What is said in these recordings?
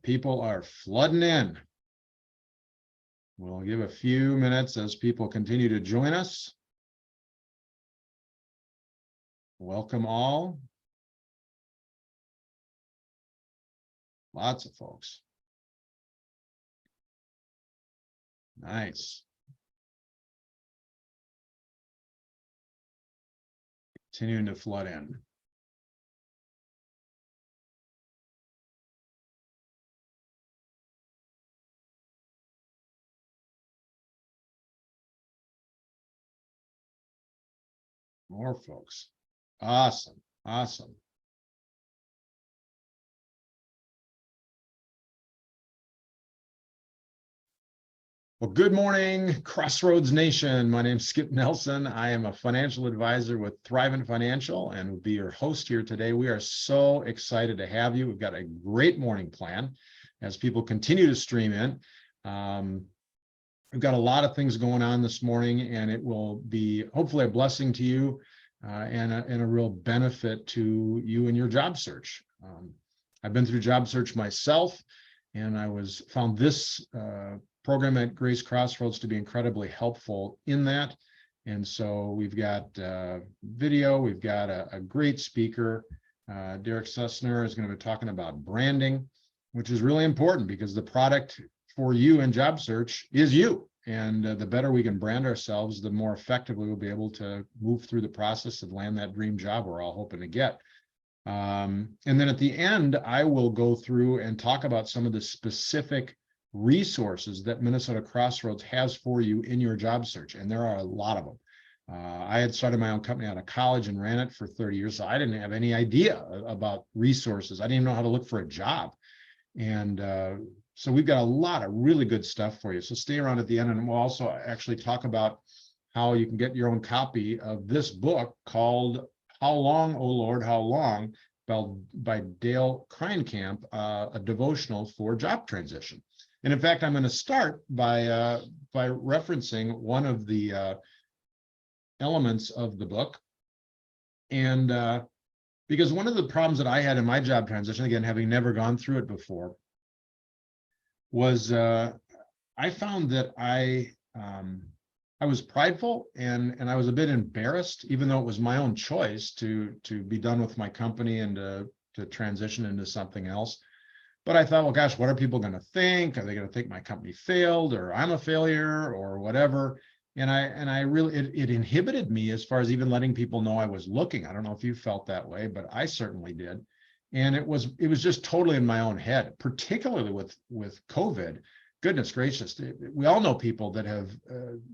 People are flooding in. We'll give a few minutes as people continue to join us. Welcome all. Lots of folks. Nice. Continuing to flood in. More folks. Awesome. Awesome. Well, good morning, Crossroads Nation. My name is Skip Nelson. I am a financial advisor with Thrivent Financial and will be your host here today. We are so excited to have you. We've got a great morning plan as people continue to stream in. We've got a lot of things going on this morning, and it will be hopefully a blessing to you and a real benefit to you in your job search. I've been through job search myself, and I found this program at Grace Crossroads to be incredibly helpful in that. And so we've got video, we've got a great speaker. Derek Sussner is going to be talking about branding, which is really important because the product for you in job search is you. And the better we can brand ourselves, the more effectively we'll be able to move through the process and land that dream job we're all hoping to get. And then at the end, I will go through and talk about some of the specific resources that Minnesota Crossroads has for you in your job search. And there are a lot of them. I had started my own company out of college and ran it for 30 years. So I didn't have any idea about resources. I didn't even know how to look for a job. And so we've got a lot of really good stuff for you. So stay around at the end, and we'll also actually talk about how you can get your own copy of this book called How Long, O Lord, How Long? By Dale Kreinkamp, a devotional for job transition. And in fact, I'm going to start by referencing one of the elements of the book. And because one of the problems that I had in my job transition, again, having never gone through it before, was I found that I was prideful and I was a bit embarrassed, even though it was my own choice to be done with my company and to transition into something else. But I thought, well, gosh, what are people going to think? Are they going to think my company failed, or I'm a failure, or whatever? And I really, it inhibited me as far as even letting people know I was looking. I don't know if you felt that way, but I certainly did. And it was just totally in my own head, particularly with COVID. Goodness gracious, we all know people that have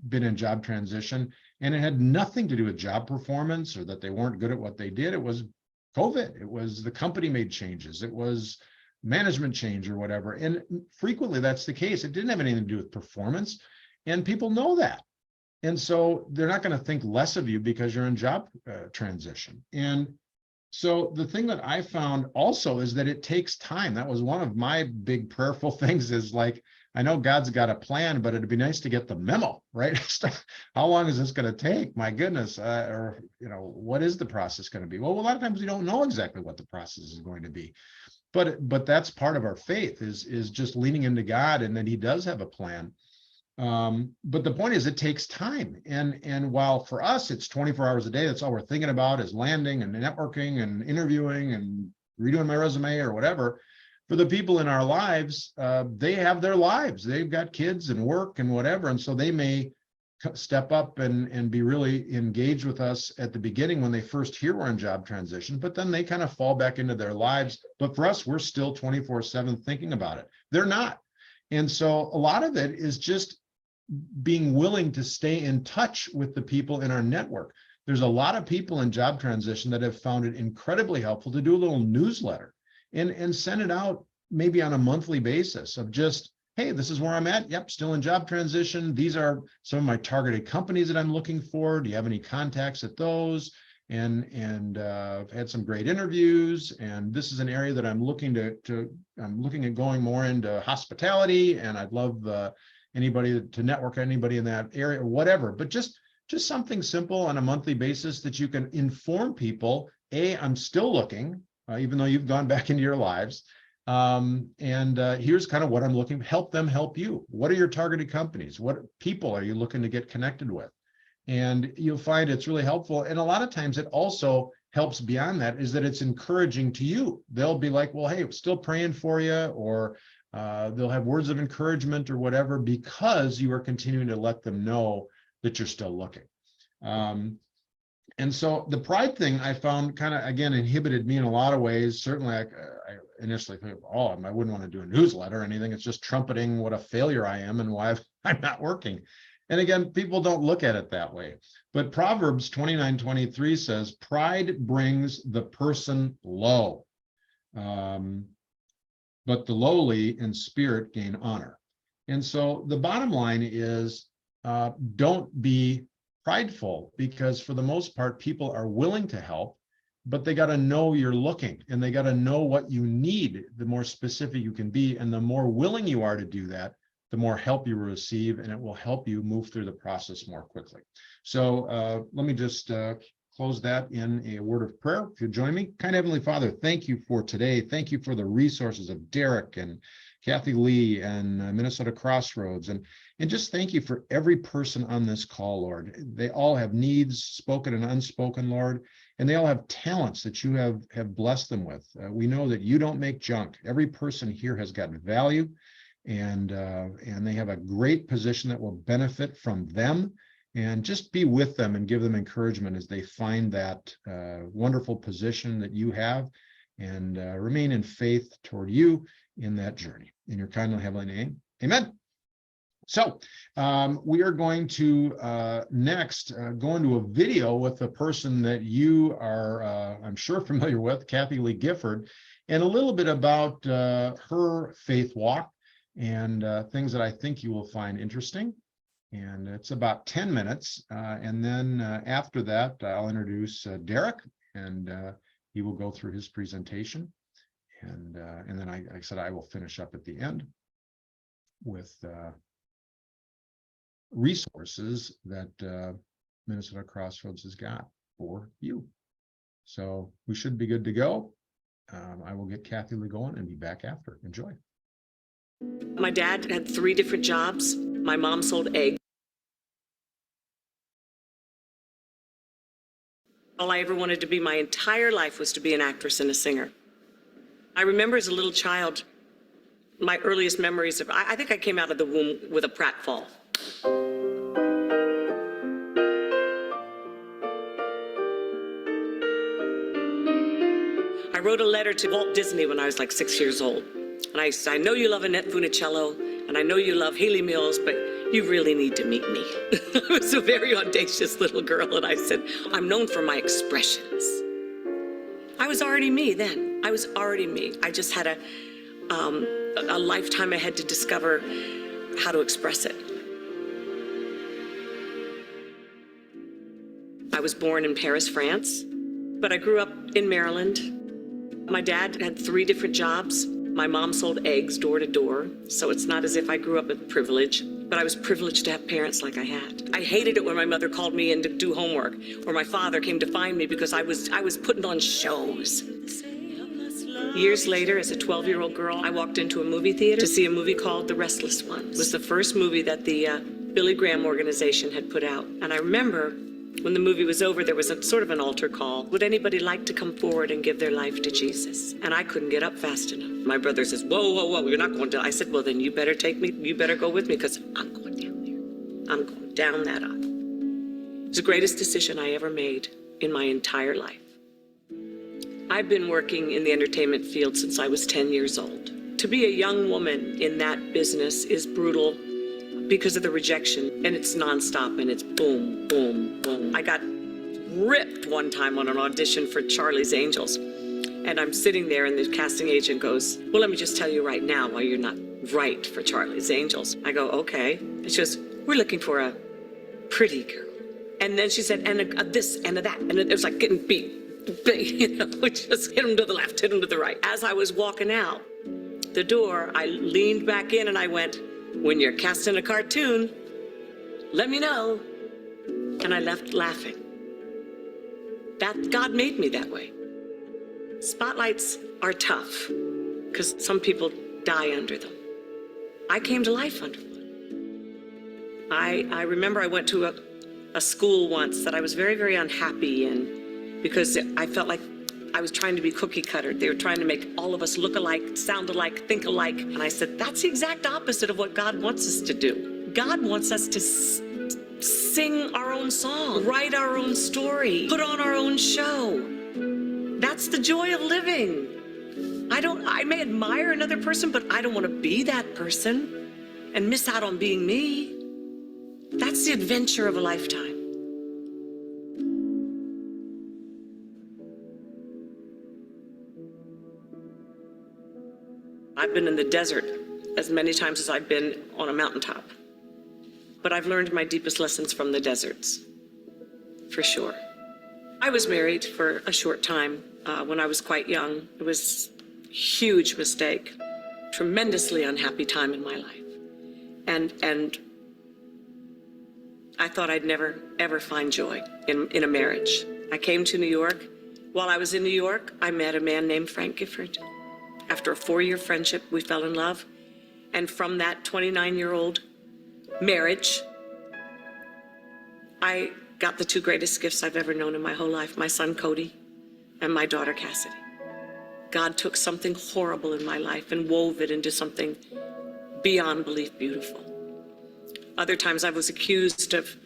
been in job transition, and it had nothing to do with job performance or that they weren't good at what they did. It was COVID. It was the company made changes. It was management change or whatever. And frequently that's the case. It didn't have anything to do with performance, and people know that. And so they're not going to think less of you because you're in job transition. And so the thing that I found also is that it takes time. That was one of my big prayerful things, is like, I know God's got a plan, but it'd be nice to get the memo, right? How long is this going to take? My goodness. Or, what is the process going to be? Well, a lot of times we don't know exactly what the process is going to be. But that's part of our faith is just leaning into God, and that he does have a plan. But the point is, it takes time. And while for us, it's 24 hours a day, that's all we're thinking about is landing and networking and interviewing and redoing my resume or whatever. For the people in our lives, they have their lives. They've got kids and work and whatever. And so they may step up and be really engaged with us at the beginning when they first hear we're in job transition, but then they kind of fall back into their lives. But for us, we're still 24/7 thinking about it. They're not. And so a lot of it is just being willing to stay in touch with the people in our network. There's a lot of people in job transition that have found it incredibly helpful to do a little newsletter and send it out maybe on a monthly basis of just, hey, this is where I'm at. Yep, still in job transition. These are some of my targeted companies that I'm looking for. Do you have any contacts at those? And I've had some great interviews. And this is an area that I'm looking I'm looking at going more into hospitality. And I'd love anybody to network anybody in that area or whatever. But just something simple on a monthly basis that you can inform people. I'm still looking, even though you've gone back into your lives. Here's kind of what I'm looking, help them help you. What are your targeted companies? What people are you looking to get connected with? And you'll find it's really helpful. And a lot of times it also helps beyond that is that it's encouraging to you. They'll be like, well, hey, I'm still praying for you, or they'll have words of encouragement or whatever, because you are continuing to let them know that you're still looking. And so the pride thing I found kind of, again, inhibited me in a lot of ways. Certainly I initially thought, oh, I wouldn't want to do a newsletter or anything. It's just trumpeting what a failure I am and why I'm not working. And again, people don't look at it that way. But Proverbs 29:23 says, pride brings the person low, but the lowly in spirit gain honor. And so the bottom line is, don't be prideful, because for the most part, people are willing to help, but they got to know you're looking, and they got to know what you need. The more specific you can be, and the more willing you are to do that, the more help you will receive, and it will help you move through the process more quickly. So let me just close that in a word of prayer. If you join me. Kind Heavenly Father, thank you for today. Thank you for the resources of Derek and Kathy Lee and Minnesota Crossroads. And just thank you for every person on this call, Lord. They all have needs, spoken and unspoken, Lord, and they all have talents that you have blessed them with. We know that you don't make junk. Every person here has got value, and they have a great position that will benefit from them. And just be with them and give them encouragement as they find that wonderful position that you have, and remain in faith toward you in that journey. In your kind and heavenly name, amen. So we are going to next go into a video with a person that you are, I'm sure, familiar with, Kathy Lee Gifford, and a little bit about her faith walk and things that I think you will find interesting. And it's about 10 minutes. And then after that, I'll introduce Derek, and he will go through his presentation. And then like I said, I will finish up at the end with resources that Minnesota Crossroads has got for you. So we should be good to go. I will get Kathy Lee going and be back after. Enjoy. My dad had 3 different jobs. My mom sold eggs. All I ever wanted to be my entire life was to be an actress and a singer. I remember as a little child, my earliest memories of, I think I came out of the womb with a pratfall. I wrote a letter to Walt Disney when I was like 6 years old. And I said, I know you love Annette Funicello, and I know you love Haley Mills, but you really need to meet me. I was a very audacious little girl, and I said, I'm known for my expressions. I was already me then. I was already me. I just had a lifetime ahead to discover how to express it. I was born in Paris, France, but I grew up in Maryland. My dad had 3 different jobs. My mom sold eggs door to door, so it's not as if I grew up with privilege, but I was privileged to have parents like I had. I hated it when my mother called me in to do homework, or my father came to find me because I was putting on shows. Years later, as a 12-year-old girl, I walked into a movie theater to see a movie called The Restless One. It was the first movie that the Billy Graham organization had put out. And I remember when the movie was over, there was a sort of an altar call. Would anybody like to come forward and give their life to Jesus? And I couldn't get up fast enough. My brother says, whoa, whoa, whoa, you're not going to. I said, well, then you better take me. You better go with me, because I'm going down there. I'm going down that aisle. It was the greatest decision I ever made in my entire life. I've been working in the entertainment field since I was 10 years old. To be a young woman in that business is brutal because of the rejection, and it's nonstop, and it's boom, boom, boom. I got ripped one time on an audition for Charlie's Angels, and I'm sitting there, and the casting agent goes, well, let me just tell you right now why you're not right for Charlie's Angels. I go, okay. And she goes, we're looking for a pretty girl. And then she said, and a this and a that, and it was like getting beat, you know, just hit him to the left, hit him to the right. As I was walking out the door, I leaned back in and I went, when you're casting a cartoon, let me know. And I left laughing. That God made me that way. Spotlights are tough because some people die under them. I came to life under one. I remember I went to a school once that I was very, very unhappy in because I felt like I was trying to be cookie cutter. They were trying to make all of us look alike, sound alike, think alike. And I said, that's the exact opposite of what God wants us to do. God wants us to sing our own song, write our own story, put on our own show. That's the joy of living. I may admire another person, but I don't want to be that person and miss out on being me. That's the adventure of a lifetime. I've been in the desert as many times as I've been on a mountaintop. But I've learned my deepest lessons from the deserts, for sure. I was married for a short time when I was quite young. It was a huge mistake, tremendously unhappy time in my life. And I thought I'd never, ever find joy in a marriage. I came to New York. While I was in New York, I met a man named Frank Gifford. After a 4-year friendship, we fell in love. And from that 29-year-old marriage, I got the 2 greatest gifts I've ever known in my whole life, my son Cody and my daughter Cassidy. God took something horrible in my life and wove it into something beyond belief beautiful. Other times I was accused of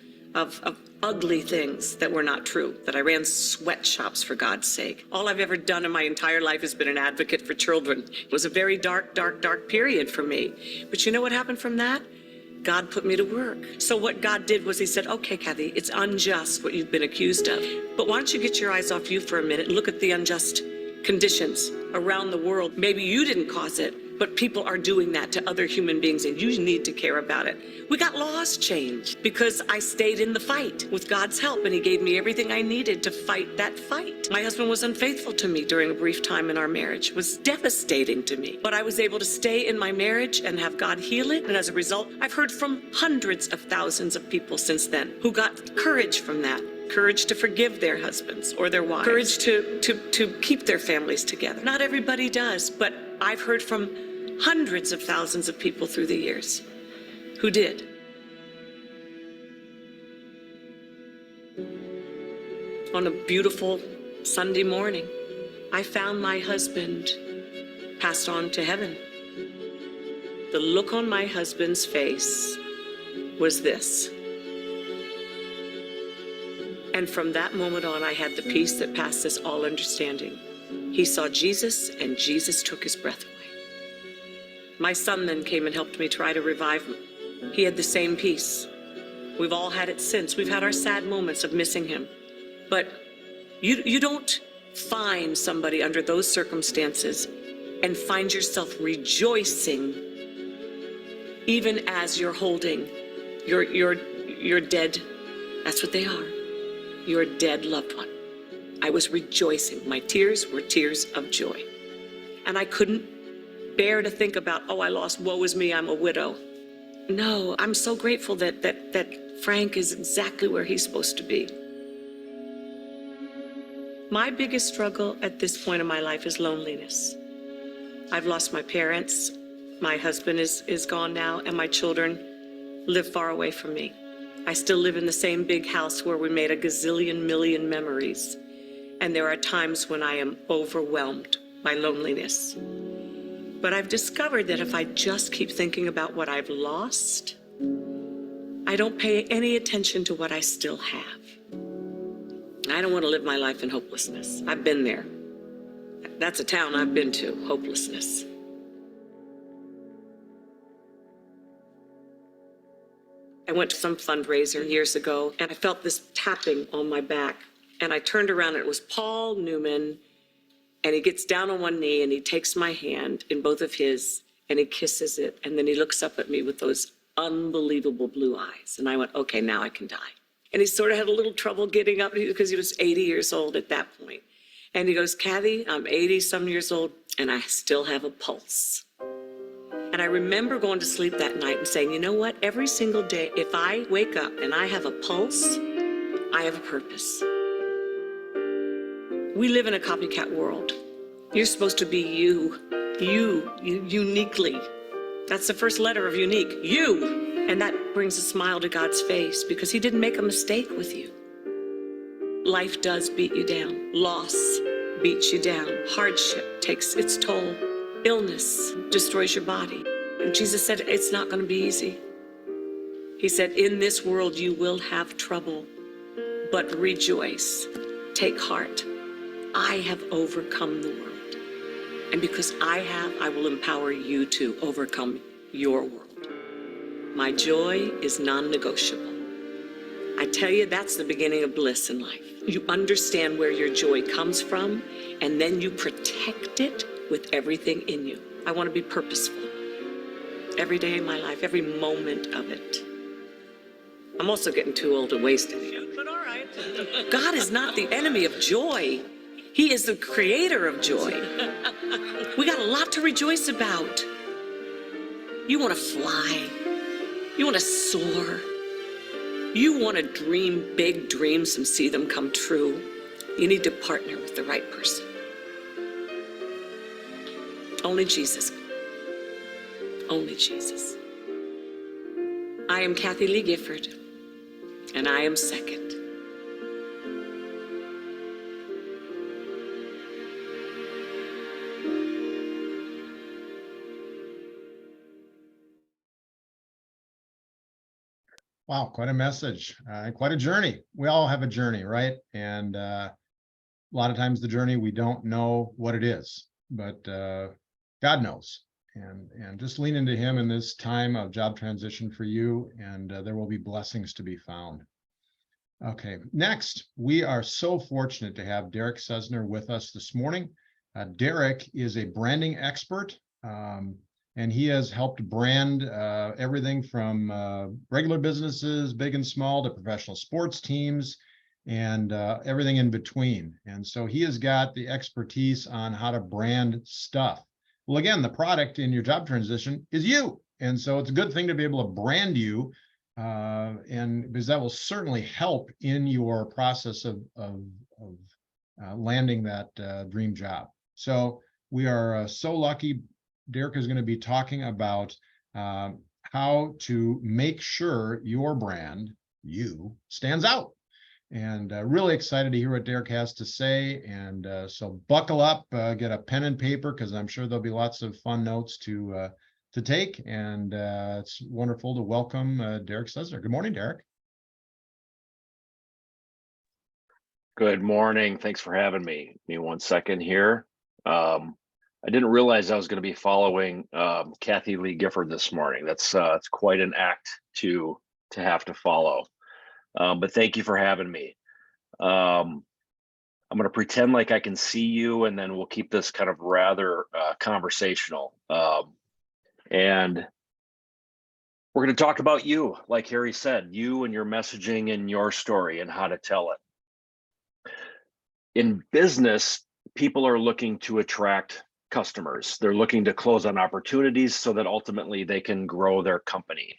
ugly things that were not true, that I ran sweatshops for God's sake. All I've ever done in my entire life has been an advocate for children. It was a very dark, dark, dark period for me. But you know what happened from that? God put me to work. So what God did was he said, okay, Kathy, it's unjust what you've been accused of. But why don't you get your eyes off you for a minute and look at the unjust conditions around the world. Maybe you didn't cause it, but people are doing that to other human beings and you need to care about it. We got laws changed because I stayed in the fight with God's help and he gave me everything I needed to fight that fight. My husband was unfaithful to me during a brief time in our marriage. It was devastating to me, but I was able to stay in my marriage and have God heal it. And as a result, I've heard from hundreds of thousands of people since then who got courage from that. Courage to forgive their husbands or their wives. Courage to keep their families together. Not everybody does, but I've heard from hundreds of thousands of people through the years who did. On a beautiful Sunday morning, I found my husband passed on to heaven. The look on my husband's face was this. And from that moment on, I had the peace that passes all understanding. He saw Jesus, and Jesus took his breath away. My son then came and helped me try to revive him. He had the same peace. We've all had it since. We've had our sad moments of missing him. But you don't find somebody under those circumstances and find yourself rejoicing even as you're holding your dead, that's what they are, your dead loved one. I was rejoicing. My tears were tears of joy. And I couldn't bear to think about, oh, I lost, woe is me, I'm a widow. No, I'm so grateful that Frank is exactly where he's supposed to be. My biggest struggle at this point in my life is loneliness. I've lost my parents, my husband is gone now, and my children live far away from me. I still live in the same big house where we made a gazillion million memories. And there are times when I am overwhelmed by loneliness. But I've discovered that if I just keep thinking about what I've lost, I don't pay any attention to what I still have. I don't want to live my life in hopelessness. I've been there. That's a town I've been to, hopelessness. I went to some fundraiser years ago and I felt this tapping on my back. And I turned around and it was Paul Newman. And he gets down on one knee and he takes my hand in both of his and he kisses it. And then he looks up at me with those unbelievable blue eyes. And I went, okay, now I can die. And he sort of had a little trouble getting up because he was 80 years old at that point. And he goes, Kathy, I'm 80-some years old and I still have a pulse. And I remember going to sleep that night and saying, you know what? Every single day, if I wake up and I have a pulse, I have a purpose. We live in a copycat world. You're supposed to be you. You uniquely. That's the first letter of unique, you. And that brings a smile to God's face because he didn't make a mistake with you. Life does beat you down. Loss beats you down. Hardship takes its toll. Illness destroys your body. And Jesus said, it's not going to be easy. He said, in this world you will have trouble, but rejoice. Take heart. I have overcome the world. And because I have, I will empower you to overcome your world. My joy is non-negotiable. I tell you, that's the beginning of bliss in life. You understand where your joy comes from, and then you protect it with everything in you. I want to be purposeful. Every day in my life, every moment of it. I'm also getting too old to waste it, but all right. God is not the enemy of joy. He is the creator of joy. We got a lot to rejoice about. You want to fly. You want to soar. You want to dream big dreams and see them come true. You need to partner with the right person. Only Jesus. Only Jesus. I am Kathy Lee Gifford, and I am second. Wow, quite a message, quite a journey. We all have a journey, right? And a lot of times the journey, we don't know what it is, but God knows. And just lean into him in this time of job transition for you, and there will be blessings to be found. Okay, next, we are so fortunate to have Derek Sesner with us this morning. Derek is a branding expert. And he has helped brand everything from regular businesses, big and small, to professional sports teams and everything in between. And so he has got the expertise on how to brand stuff. Well, again, the product in your job transition is you. And so it's a good thing to be able to brand you, and because that will certainly help in your process of landing that dream job. So we are so lucky. Derek is going to be talking about how to make sure your brand, you, stands out. And really excited to hear what Derek has to say. And so buckle up, get a pen and paper, because I'm sure there'll be lots of fun notes to take. And it's wonderful to welcome Derek Sesner. Good morning, Derek. Good morning. Thanks for having me. Give me 1 second here. I didn't realize I was going to be following Kathy Lee Gifford this morning. That's it's quite an act to have to follow. But thank you for having me. I'm going to pretend like I can see you, and then we'll keep this kind of rather conversational. And we're going to talk about you, like Harry said, you and your messaging and your story and how to tell it. In business, people are looking to attract customers. They're looking to close on opportunities so that ultimately they can grow their company.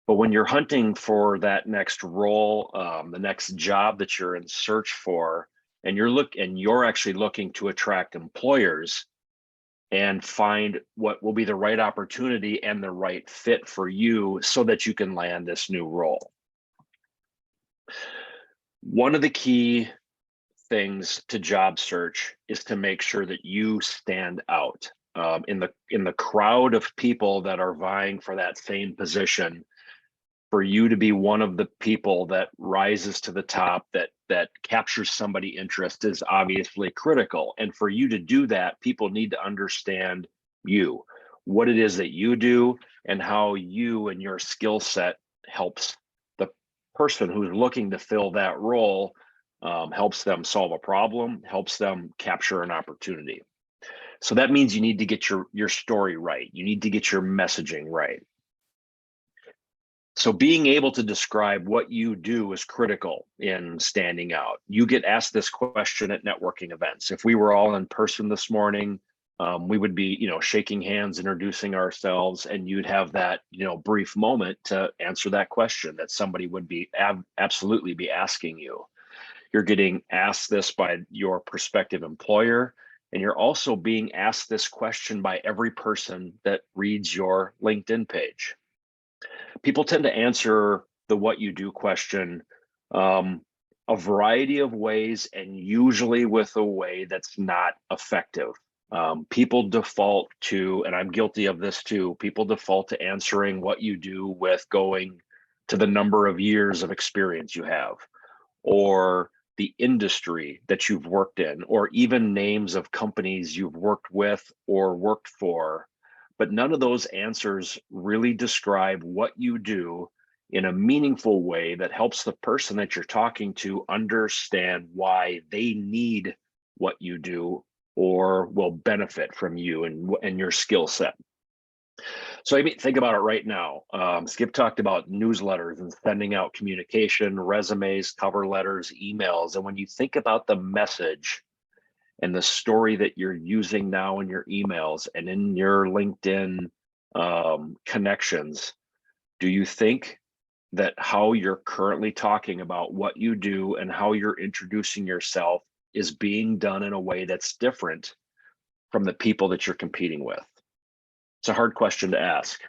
But when you're hunting for that next role, the next job that you're in search for, and you're actually looking to attract employers and find what will be the right opportunity and the right fit for you so that you can land this new role. One of the key things to job search is to make sure that you stand out in the crowd of people that are vying for that same position. For you to be one of the people that rises to the top, that captures somebody's interest, is obviously critical. And for you to do that, people need to understand you, what it is that you do, and how you and your skill set helps the person who's looking to fill that role, helps them solve a problem, helps them capture an opportunity. So that means you need to get your story right. You need to get your messaging right. So being able to describe what you do is critical in standing out. You get asked this question at networking events. If we were all in person this morning, we would be, shaking hands, introducing ourselves, and you'd have that, brief moment to answer that question that somebody would be absolutely be asking you. You're getting asked this by your prospective employer, And you're also being asked this question by every person that reads your LinkedIn page. People tend to answer the what you do question a variety of ways, and usually with a way that's not effective. People default to, and I'm guilty of this too, people default to answering what you do with going to the number of years of experience you have, or the industry that you've worked in, or even names of companies you've worked with or worked for. But none of those answers really describe what you do in a meaningful way that helps the person that you're talking to understand why they need what you do or will benefit from you and your skill set. So I mean, think about it right now. Skip talked about newsletters and sending out communication, resumes, cover letters, emails. And when you think about the message and the story that you're using now in your emails and in your LinkedIn connections, do you think that how you're currently talking about what you do and how you're introducing yourself is being done in a way that's different from the people that you're competing with? It's a hard question to ask.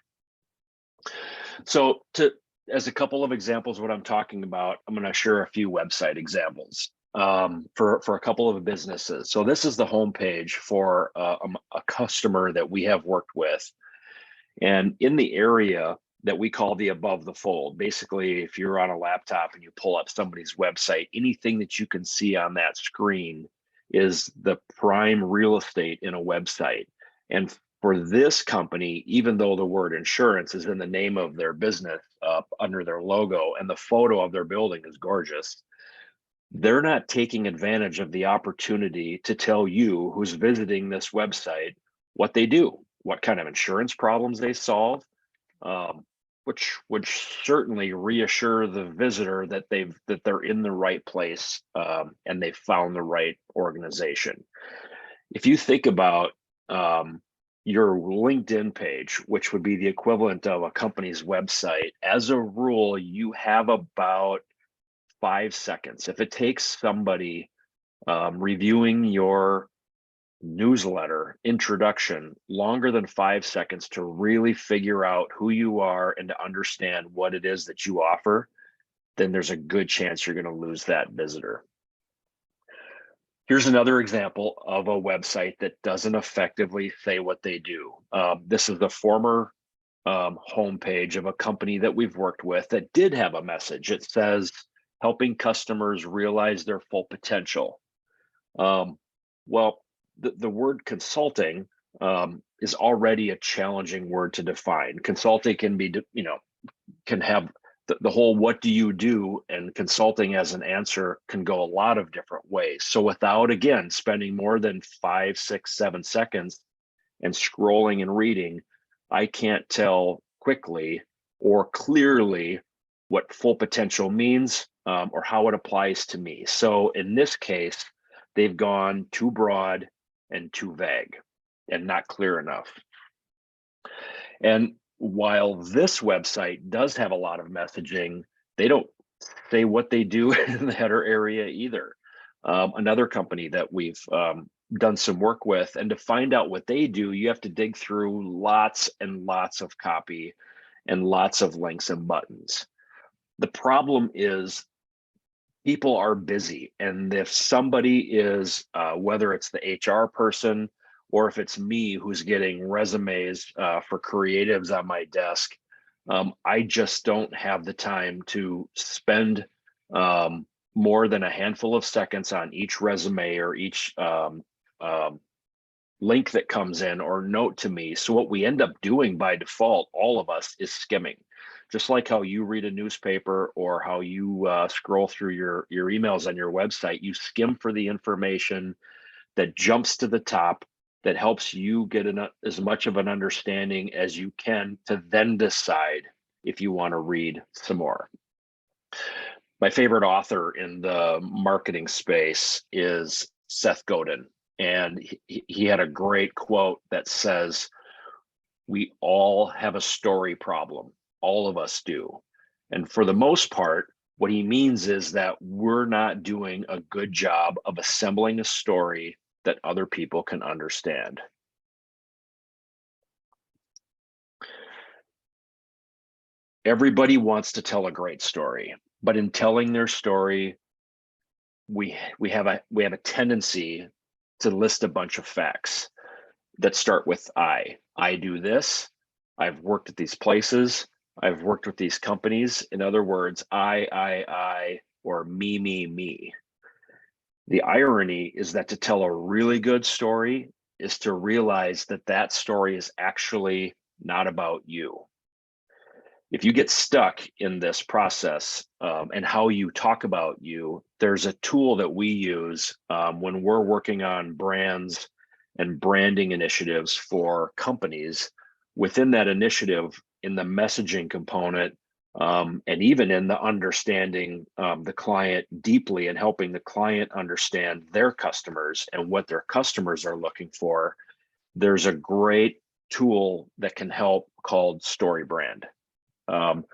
So as a couple of examples of what I'm talking about, I'm going to share a few website examples for a couple of businesses. So this is the homepage for a customer that we have worked with. And in the area that we call the above the fold, basically, if you're on a laptop and you pull up somebody's website, anything that you can see on that screen is the prime real estate in a website. And for this company, even though the word insurance is in the name of their business under their logo and the photo of their building is gorgeous, they're not taking advantage of the opportunity to tell you who's visiting this website what they do, what kind of insurance problems they solve, which would certainly reassure the visitor that they're in the right place and they found the right organization. If you think about your LinkedIn page, which would be the equivalent of a company's website, as a rule, you have about 5 seconds. If it takes somebody reviewing your newsletter introduction longer than 5 seconds to really figure out who you are and to understand what it is that you offer, then there's a good chance you're going to lose that visitor. Here's another example of a website that doesn't effectively say what they do. This is the former homepage of a company that we've worked with that did have a message. It says, helping customers realize their full potential. Well, the word consulting is already a challenging word to define. Consulting can be, can have the whole what do you do, and consulting as an answer can go a lot of different ways. So without, again, spending more than 5, 6, 7 seconds and scrolling and reading, I can't tell quickly or clearly what full potential means or how it applies to me. So in this case, they've gone too broad and too vague and not clear enough. And while this website does have a lot of messaging, they don't say what they do in the header area either. Another company that we've done some work with, and to find out what they do, you have to dig through lots and lots of copy and lots of links and buttons. The problem is people are busy, and if somebody is, whether it's the HR person or if it's me who's getting resumes for creatives on my desk, I just don't have the time to spend more than a handful of seconds on each resume or each link that comes in or note to me. So what we end up doing by default, all of us, is skimming. Just like how you read a newspaper or how you scroll through your emails on your website, you skim for the information that jumps to the top, that helps you get as much of an understanding as you can to then decide if you want to read some more. My favorite author in the marketing space is Seth Godin, and he had a great quote that says, "We all have a story problem. All of us do." And for the most part, what he means is that we're not doing a good job of assembling a story that other people can understand. Everybody wants to tell a great story, but in telling their story, we have a tendency to list a bunch of facts that start with I. I do this. I've worked at these places. I've worked with these companies. In other words, I, or me. The irony is that to tell a really good story is to realize that that story is actually not about you. If you get stuck in this process and how you talk about you, there's a tool that we use when we're working on brands and branding initiatives for companies. Within that initiative, in the messaging component, and even in the understanding the client deeply and helping the client understand their customers and what their customers are looking for, there's a great tool that can help called StoryBrand. I'm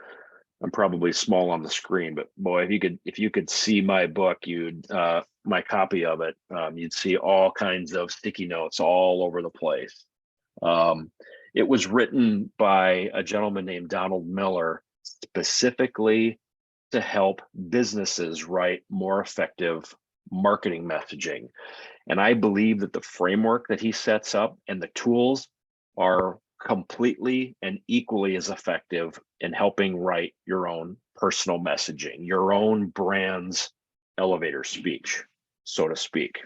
probably small on the screen, but boy, if you could see my book, my copy of it, you'd see all kinds of sticky notes all over the place. It was written by a gentleman named Donald Miller, specifically to help businesses write more effective marketing messaging. And I believe that the framework that he sets up and the tools are completely and equally as effective in helping write your own personal messaging, your own brand's elevator speech, so to speak.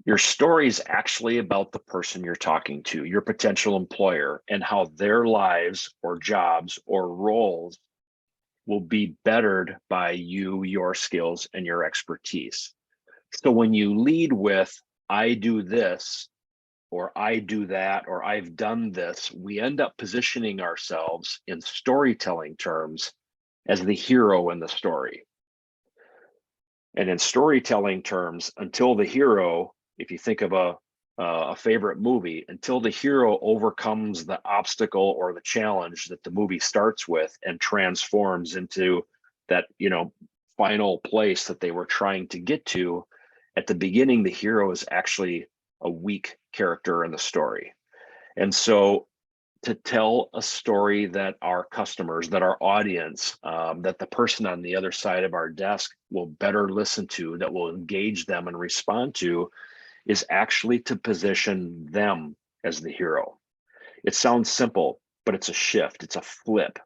Your story is actually about the person you're talking to, your potential employer, and how their lives or jobs or roles will be bettered by you, your skills, and your expertise. So when you lead with, I do this, or I do that, or I've done this, we end up positioning ourselves in storytelling terms as the hero in the story. And in storytelling terms, until the hero, if you think of a favorite movie, until the hero overcomes the obstacle or the challenge that the movie starts with and transforms into that, final place that they were trying to get to, at the beginning, the hero is actually a weak character in the story. And so to tell a story that our customers, that our audience, that the person on the other side of our desk will better listen to, that will engage them and respond to, is actually to position them as the hero. It sounds simple, but it's a shift, it's a flip.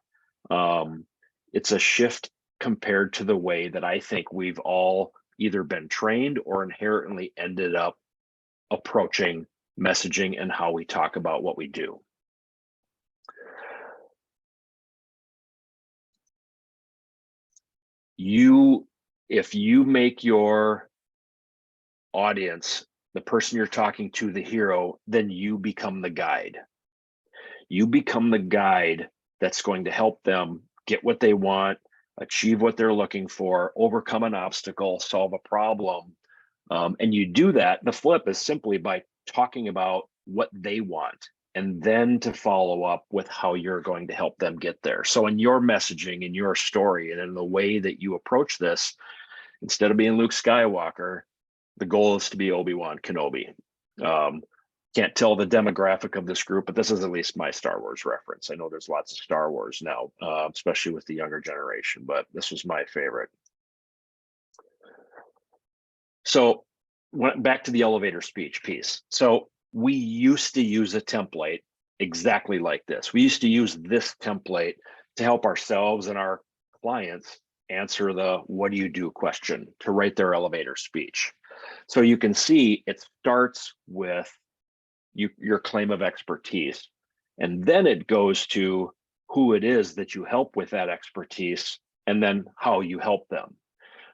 It's a shift compared to the way that I think we've all either been trained or inherently ended up approaching messaging and how we talk about what we do. If you make your audience, the person you're talking to, the hero, then you become the guide. You become the guide that's going to help them get what they want, achieve what they're looking for, overcome an obstacle, solve a problem. And you do that. The flip is simply by talking about what they want, and then to follow up with how you're going to help them get there. So in your messaging, in your story, and in the way that you approach this, instead of being Luke Skywalker, the goal is to be Obi-Wan Kenobi. Can't tell the demographic of this group, but this is at least my Star Wars reference. I know there's lots of Star Wars now, especially with the younger generation, but this was my favorite. So back to the elevator speech piece. So we used to use a template exactly like this. We used to use this template to help ourselves and our clients answer the what do you do question, to write their elevator speech. So you can see it starts with your claim of expertise, and then it goes to who it is that you help with that expertise, and then how you help them.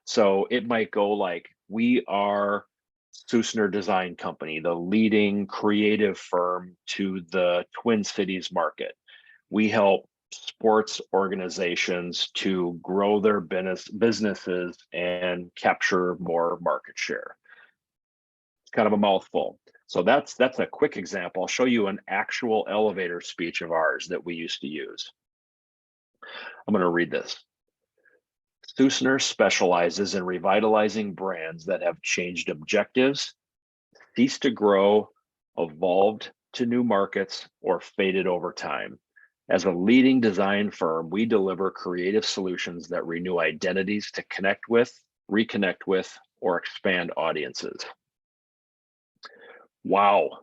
So it might go like, we are Susner Design Company, the leading creative firm to the Twin Cities market. We help sports organizations to grow their businesses and capture more market share. It's kind of a mouthful. So that's a quick example. I'll show you an actual elevator speech of ours that we used to use. I'm going to read this. 𝙬╗ specializes in revitalizing brands that have changed objectives, ceased to grow, evolved to new markets, or faded over time. As a leading design firm, we deliver creative solutions that renew identities to connect with, reconnect with, or expand audiences. Wow,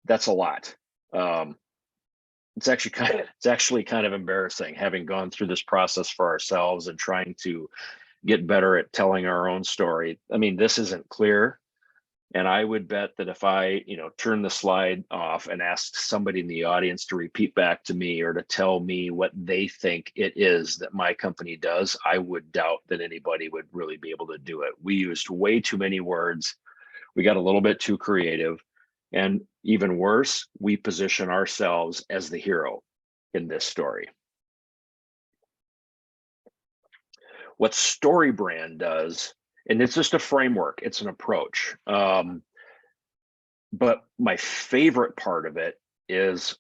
that's a lot. It's actually kind of embarrassing, having gone through this process for ourselves and trying to get better at telling our own story. I mean, this isn't clear. And I would bet that if I, turn the slide off and asked somebody in the audience to repeat back to me or to tell me what they think it is that my company does, I would doubt that anybody would really be able to do it. We used way too many words. We got a little bit too creative. And even worse, we position ourselves as the hero in this story. What StoryBrand does, and it's just a framework, it's an approach. But my favorite part of it is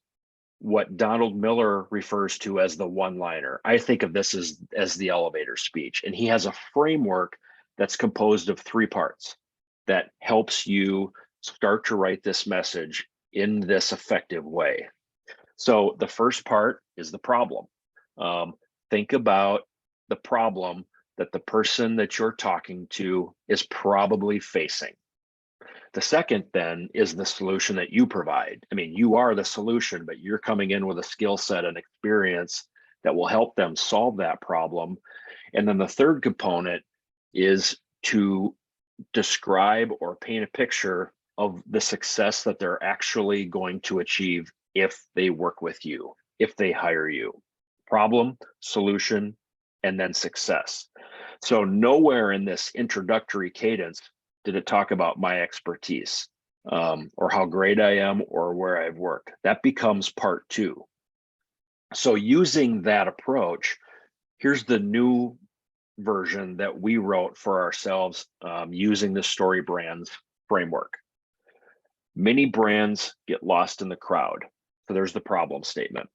what Donald Miller refers to as the one-liner. I think of this as the elevator speech, and he has a framework that's composed of 3 parts that helps you start to write this message in this effective way. So the first part is the problem. Think about the problem that the person that you're talking to is probably facing. The second then is the solution that you provide. I mean, you are the solution, but you're coming in with a skill set and experience that will help them solve that problem. And then the third component is to describe or paint a picture of the success that they're actually going to achieve if they work with you, if they hire you. Problem, solution, and then success. So nowhere in this introductory cadence did it talk about my expertise or how great I am or where I've worked. That becomes part 2. So using that approach, here's the new version that we wrote for ourselves using the StoryBrand framework. Many brands get lost in the crowd. So there's the problem statement.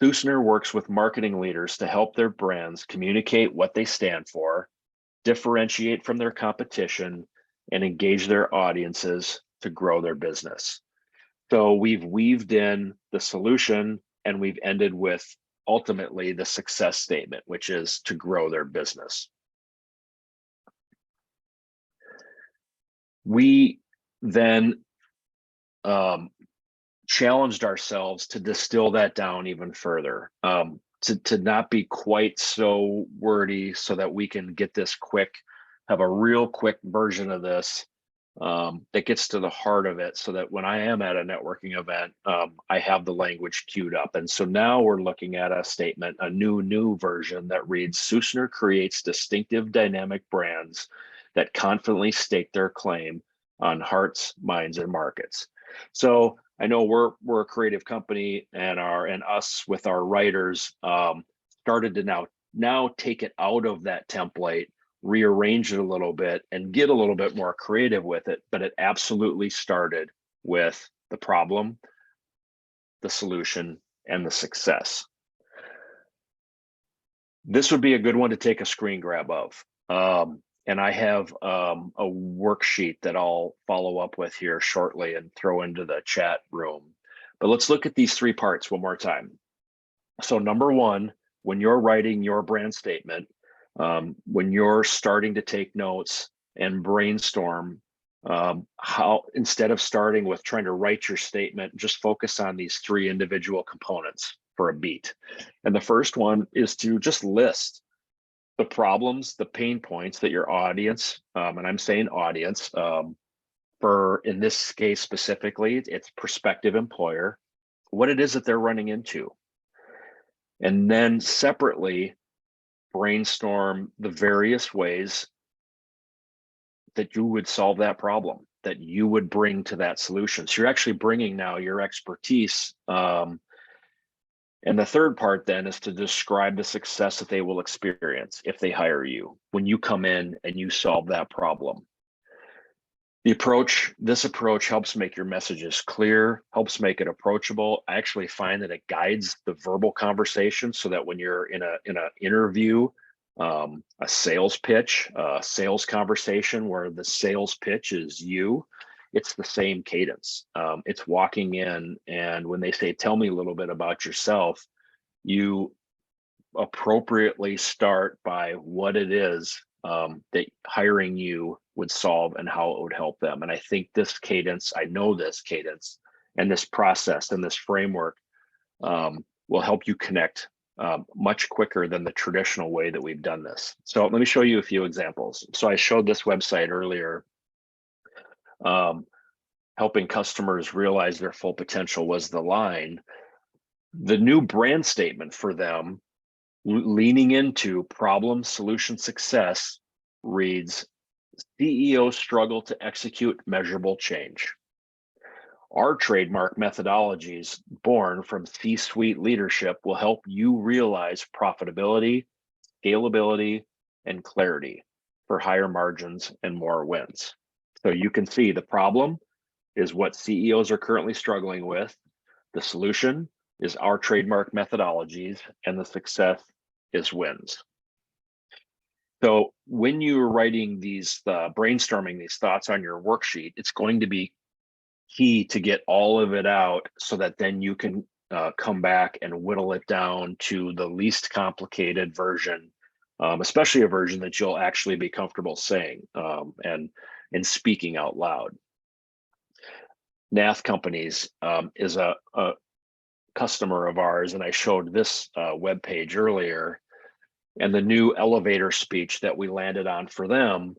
𝙬╗ works with marketing leaders to help their brands communicate what they stand for, differentiate from their competition, and engage their audiences to grow their business. So we've weaved in the solution and we've ended with ultimately the success statement, which is to grow their business. We then challenged ourselves to distill that down even further, to not be quite so wordy so that we can get this quick, have a real quick version of this that gets to the heart of it, so that when I am at a networking event, I have the language queued up. And so now we're looking at a statement, a new version that reads, 𝙬╗ creates distinctive dynamic brands that confidently stake their claim on hearts, minds, and markets. So I know we're a creative company, and us with our writers started to now take it out of that template, rearrange it a little bit, and get a little bit more creative with it. But it absolutely started with the problem, the solution, and the success. This would be a good one to take a screen grab of. And I have a worksheet that I'll follow up with here shortly and throw into the chat room. But let's look at these 3 parts one more time. So number 1, when you're writing your brand statement, when you're starting to take notes and brainstorm, how, instead of starting with trying to write your statement, just focus on these 3 individual components for a beat. And the first one is to just list the problems, the pain points that your audience, and I'm saying audience, for in this case specifically, it's prospective employer, what it is that they're running into. And then separately, brainstorm the various ways that you would solve that problem, that you would bring to that solution. So you're actually bringing now your expertise. And the third part then is to describe the success that they will experience if they hire you, when you come in and you solve that problem. This approach helps make your messages clear, helps make it approachable. I actually find that it guides the verbal conversation so that when you're in a interview, a sales pitch, a sales conversation where the sales pitch is you, it's the same cadence. It's walking in, and when they say, "Tell me a little bit about yourself," you appropriately start by what it is that hiring you would solve and how it would help them. And I think this cadence, I know this cadence and this process and this framework will help you connect much quicker than the traditional way that we've done this. So let me show you a few examples. So I showed this website earlier. Helping customers realize their full potential was the line. The new brand statement for them, leaning into problem solution success, reads, "CEOs struggle to execute measurable change. Our trademark methodologies born from C-suite leadership will help you realize profitability, scalability, and clarity for higher margins and more wins." So you can see the problem is what CEOs are currently struggling with. The solution is our trademark methodologies, and the success is wins. So when you're writing these, brainstorming these thoughts on your worksheet, it's going to be key to get all of it out so that then you can come back and whittle it down to the least complicated version, especially a version that you'll actually be comfortable saying and speaking out loud. Nath Companies is a customer of ours, and I showed this web page earlier, and the new elevator speech that we landed on for them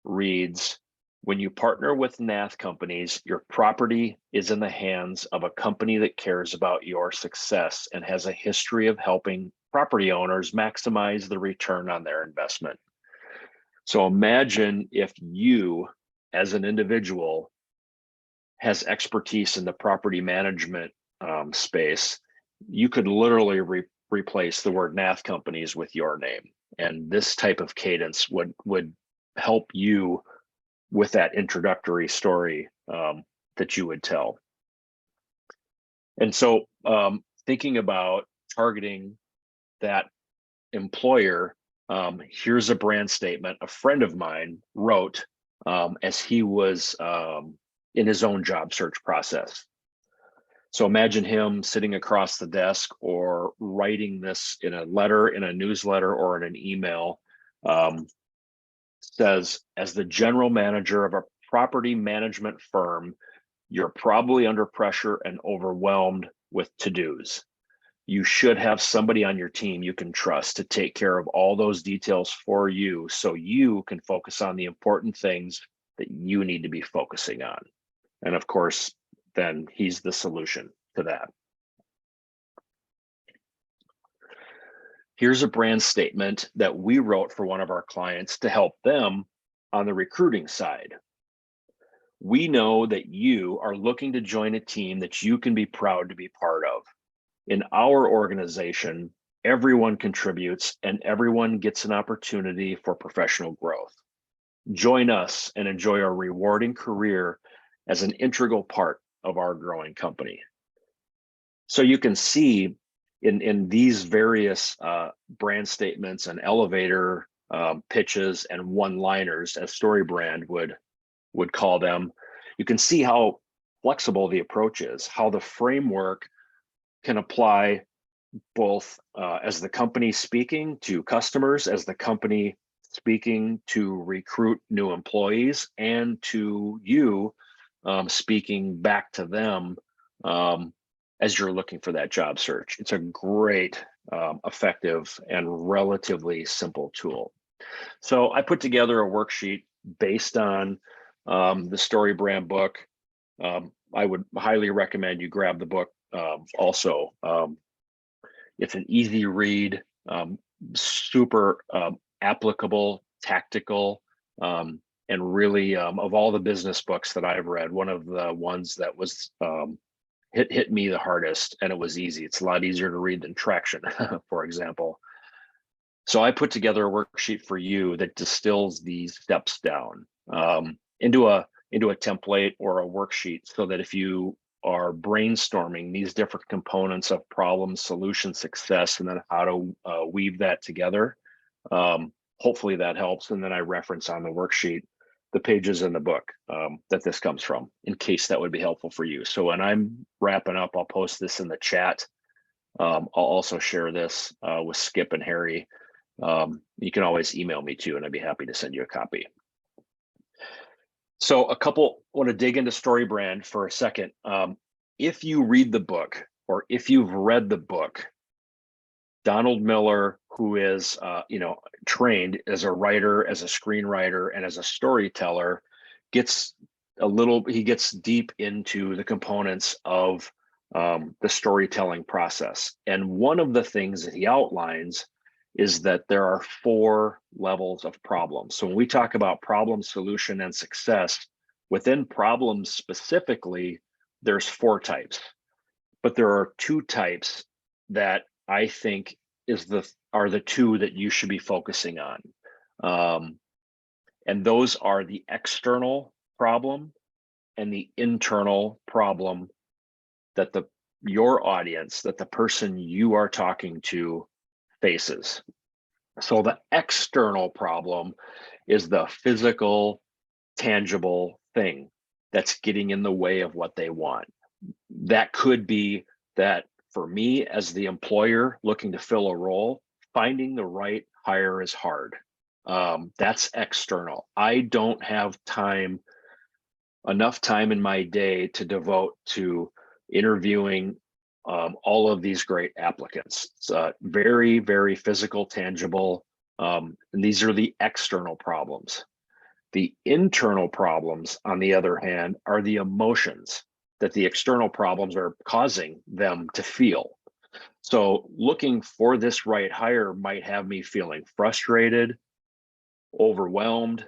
reads, "When you partner with Nath Companies, your property is in the hands of a company that cares about your success and has a history of helping property owners maximize the return on their investment." So imagine if you, as an individual, has expertise in the property management space, you could literally replace the word Nath Companies with your name. And this type of cadence would help you with that introductory story that you would tell. And so thinking about targeting that employer, here's a brand statement a friend of mine wrote as he was in his own job search process. So imagine him sitting across the desk or writing this in a letter, in a newsletter, or in an email. Says, "As the general manager of a property management firm, you're probably under pressure and overwhelmed with to-dos. You should have somebody on your team you can trust to take care of all those details for you so you can focus on the important things that you need to be focusing on." And of course, then he's the solution to that. Here's a brand statement that we wrote for one of our clients to help them on the recruiting side. "We know that you are looking to join a team that you can be proud to be part of. In our organization, everyone contributes and everyone gets an opportunity for professional growth. Join us and enjoy a rewarding career as an integral part of our growing company." So you can see in these various brand statements and elevator pitches and one-liners, as StoryBrand would call them, you can see how flexible the approach is, how the framework can apply both as the company speaking to customers, as the company speaking to recruit new employees, and to you speaking back to them as you're looking for that job search. It's a great, effective, and relatively simple tool. So I put together a worksheet based on the StoryBrand book. I would highly recommend you grab the book also. It's an easy read, super applicable, tactical, and really of all the business books that I've read, one of the ones that was hit me the hardest, and it was easy. It's a lot easier to read than Traction, for example. So I put together a worksheet for you that distills these steps down into a into a template or a worksheet so that if you are brainstorming these different components of problem, solution, success, and then how to weave that together, hopefully that helps. And then I reference on the worksheet the pages in the book that this comes from, in case that would be helpful for you. So when I'm wrapping up, I'll post this in the chat. I'll also share this with Skip and Harry. You can always email me too, and I'd be happy to send you a copy. So I want to dig into StoryBrand for a second. If you read the book, or if you've read the book, Donald Miller, who is trained as a writer, as a screenwriter, and as a storyteller, gets deep into the components of the storytelling process. And one of the things that he outlines is that there are 4 levels of problems. So when we talk about problem, solution, and success, within problems specifically, there's 4 types. But there are 2 types that I think are the 2 that you should be focusing on. And those are the external problem and the internal problem that your audience, that the person you are talking to faces. So the external problem is the physical, tangible thing that's getting in the way of what they want. That could be that for me as the employer looking to fill a role, finding the right hire is hard. That's external. I don't have enough time in my day to devote to interviewing all of these great applicants. It's very, very physical, tangible, and these are the external problems. The internal problems, on the other hand, are the emotions that the external problems are causing them to feel. So looking for this right hire might have me feeling frustrated, overwhelmed.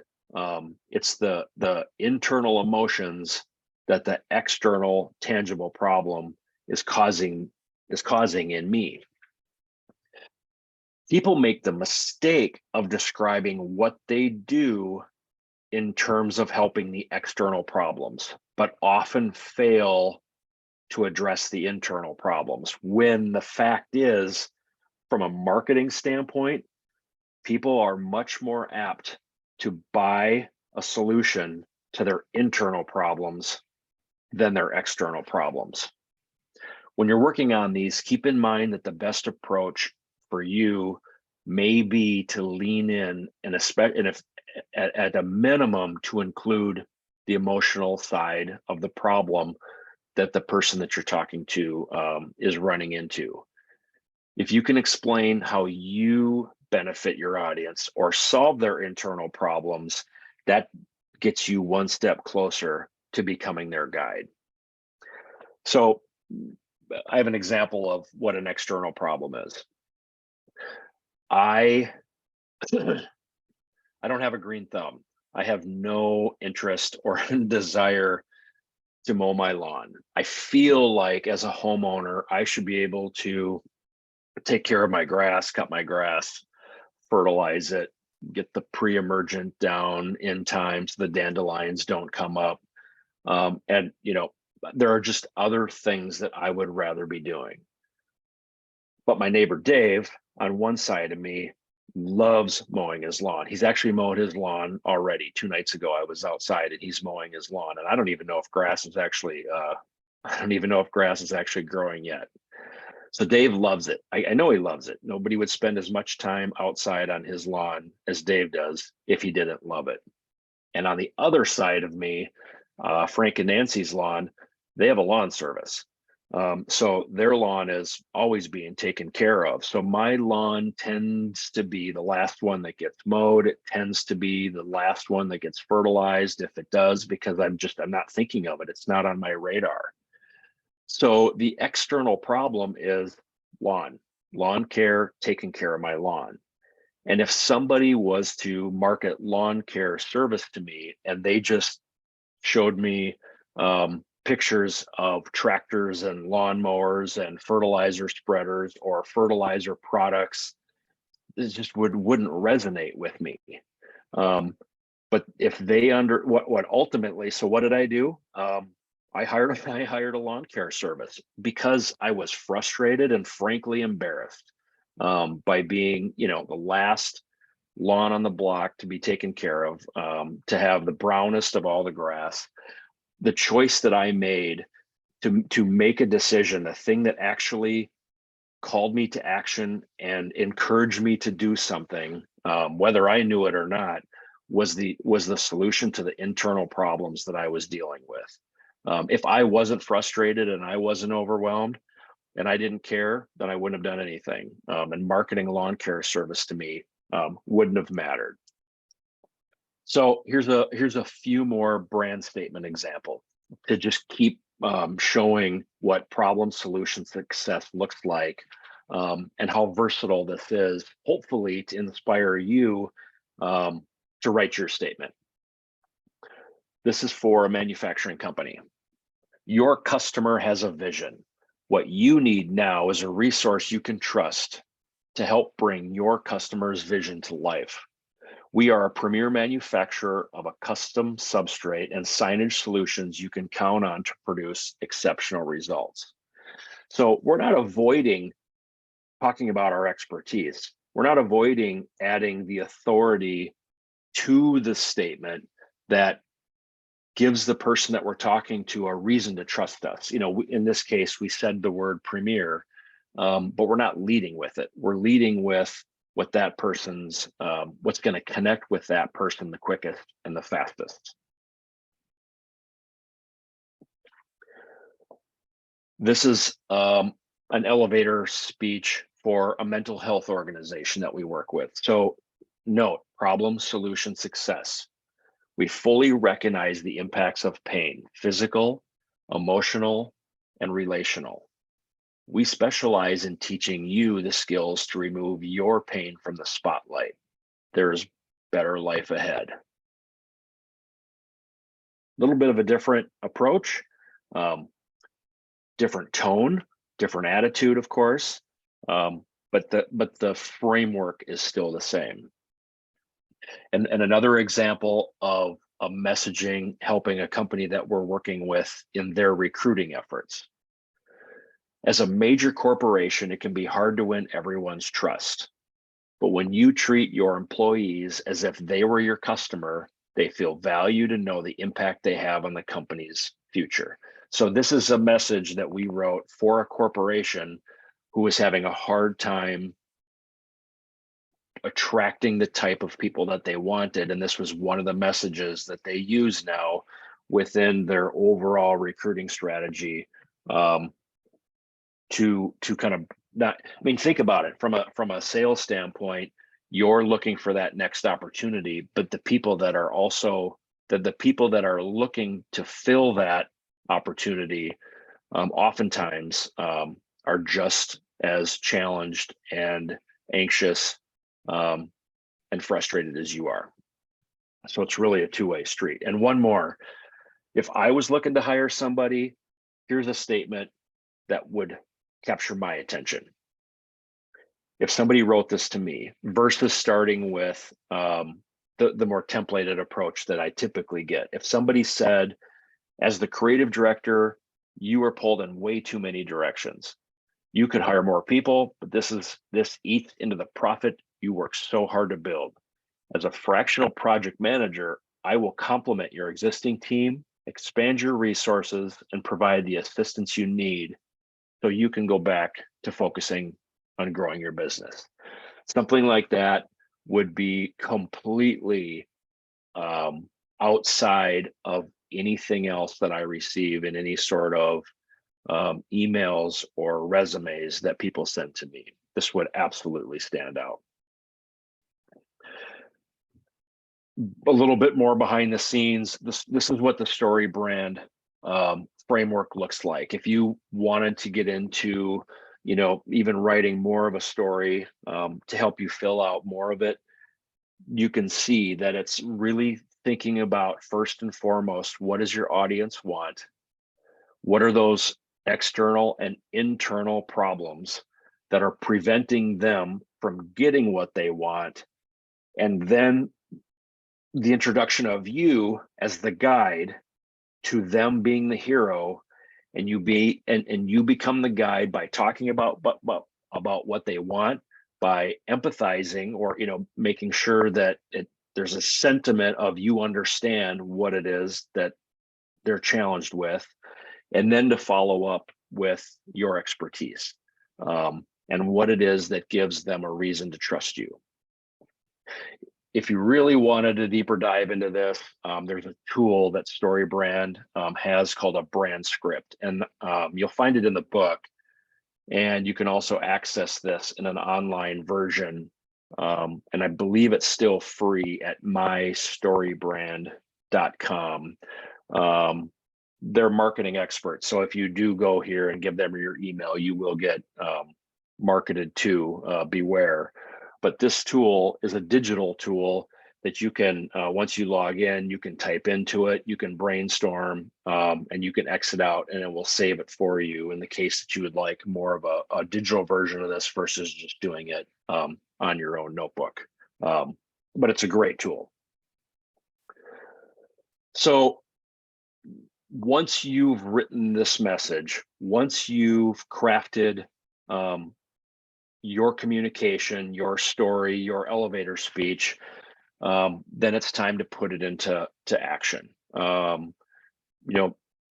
It's the internal emotions that the external tangible problem is causing in me. People make the mistake of describing what they do in terms of helping the external problems, but often fail to address the internal problems, when the fact is, from a marketing standpoint, people are much more apt to buy a solution to their internal problems than their external problems. When you're working on these, keep in mind that the best approach for you may be to lean in, and if at a minimum to include the emotional side of the problem that the person that you're talking to is running into. If you can explain how you benefit your audience or solve their internal problems, that gets you one step closer to becoming their guide. So I have an example of what an external problem is. I don't have a green thumb. I have no interest or desire to mow my lawn. I feel like as a homeowner, I should be able to take care of my grass, cut my grass, fertilize it, get the pre-emergent down in time so the dandelions don't come up. And there are just other things that I would rather be doing. But my neighbor Dave, on one side of me, loves mowing his lawn. He's actually mowed his lawn already. 2 nights ago, I was outside and he's mowing his lawn. And I don't even know if grass is actually, growing yet. So Dave loves it. I know he loves it. Nobody would spend as much time outside on his lawn as Dave does if he didn't love it. And on the other side of me, Frank and Nancy's lawn, they have a lawn service. So their lawn is always being taken care of. So my lawn tends to be the last one that gets mowed. It tends to be the last one that gets fertilized, if it does, because I'm not thinking of it. It's not on my radar. So the external problem is lawn care, taking care of my lawn. And if somebody was to market lawn care service to me and they just showed me pictures of tractors and lawnmowers and fertilizer spreaders or fertilizer products, it just wouldn't resonate with me. But if they what ultimately, so what did I do? I hired a lawn care service because I was frustrated and frankly embarrassed by being, the last lawn on the block to be taken care of, to have the brownest of all the grass. The choice that I made to make a decision, the thing that actually called me to action and encouraged me to do something, whether I knew it or not, was the solution to the internal problems that I was dealing with. If I wasn't frustrated and I wasn't overwhelmed and I didn't care, then I wouldn't have done anything. And marketing a lawn care service to me wouldn't have mattered. So here's a few more brand statement example to just keep showing what problem solution success looks like, and how versatile this is, hopefully to inspire you to write your statement. This is for a manufacturing company. Your customer has a vision. What you need now is a resource you can trust to help bring your customer's vision to life. We are a premier manufacturer of a custom substrate and signage solutions you can count on to produce exceptional results. So we're not avoiding talking about our expertise. We're not avoiding adding the authority to the statement that gives the person that we're talking to a reason to trust us. In this case, we said the word premier, but we're not leading with it. We're leading with what that person's, what's going to connect with that person the quickest and the fastest. This is an elevator speech for a mental health organization that we work with. So note, problem, solution, success. We fully recognize the impacts of pain, physical, emotional, and relational. We specialize in teaching you the skills to remove your pain from the spotlight. There's better life ahead. A little bit of a different approach, different tone, different attitude, of course, but the framework is still the same. And another example of a messaging helping a company that we're working with in their recruiting efforts. As a major corporation, it can be hard to win everyone's trust. But when you treat your employees as if they were your customer, they feel valued and know the impact they have on the company's future. So this is a message that we wrote for a corporation who was having a hard time attracting the type of people that they wanted. And this was one of the messages that they use now within their overall recruiting strategy, to kind of think about it from a sales standpoint. You're looking for that next opportunity, but the people that are looking to fill that opportunity oftentimes are just as challenged and anxious and frustrated as you are. So it's really a two-way street. And one more, if I was looking to hire somebody, here's a statement that would capture my attention. If somebody wrote this to me versus starting with the more templated approach that I typically get. If somebody said, as the creative director, you were pulled in way too many directions. You could hire more people, but this eats into the profit you work so hard to build. As a fractional project manager, I will complement your existing team, expand your resources, and provide the assistance you need so you can go back to focusing on growing your business. Something like that would be completely outside of anything else that I receive in any sort of emails or resumes that people send to me. This would absolutely stand out. A little bit more behind the scenes. This is what the story brand framework looks like. If you wanted to get into, even writing more of a story to help you fill out more of it, you can see that it's really thinking about, first and foremost, what does your audience want? What are those external and internal problems that are preventing them from getting what they want? And then the introduction of you as the guide to them being the hero, and you become the guide by talking about what they want, by empathizing, or making sure that there's a sentiment of you understand what it is that they're challenged with, and then to follow up with your expertise, and what it is that gives them a reason to trust you. If you really wanted a deeper dive into this, there's a tool that StoryBrand has called a brand script, and you'll find it in the book. And you can also access this in an online version, and I believe it's still free at mystorybrand.com. They're marketing experts, so if you do go here and give them your email, you will get marketed to. Beware. But this tool is a digital tool that you can, once you log in, you can type into it, you can brainstorm, and you can exit out, and it will save it for you in the case that you would like more of a digital version of this versus just doing it on your own notebook. But it's a great tool. So once you've written this message, once you've crafted your communication, your story, your elevator speech, then it's time to put it into action.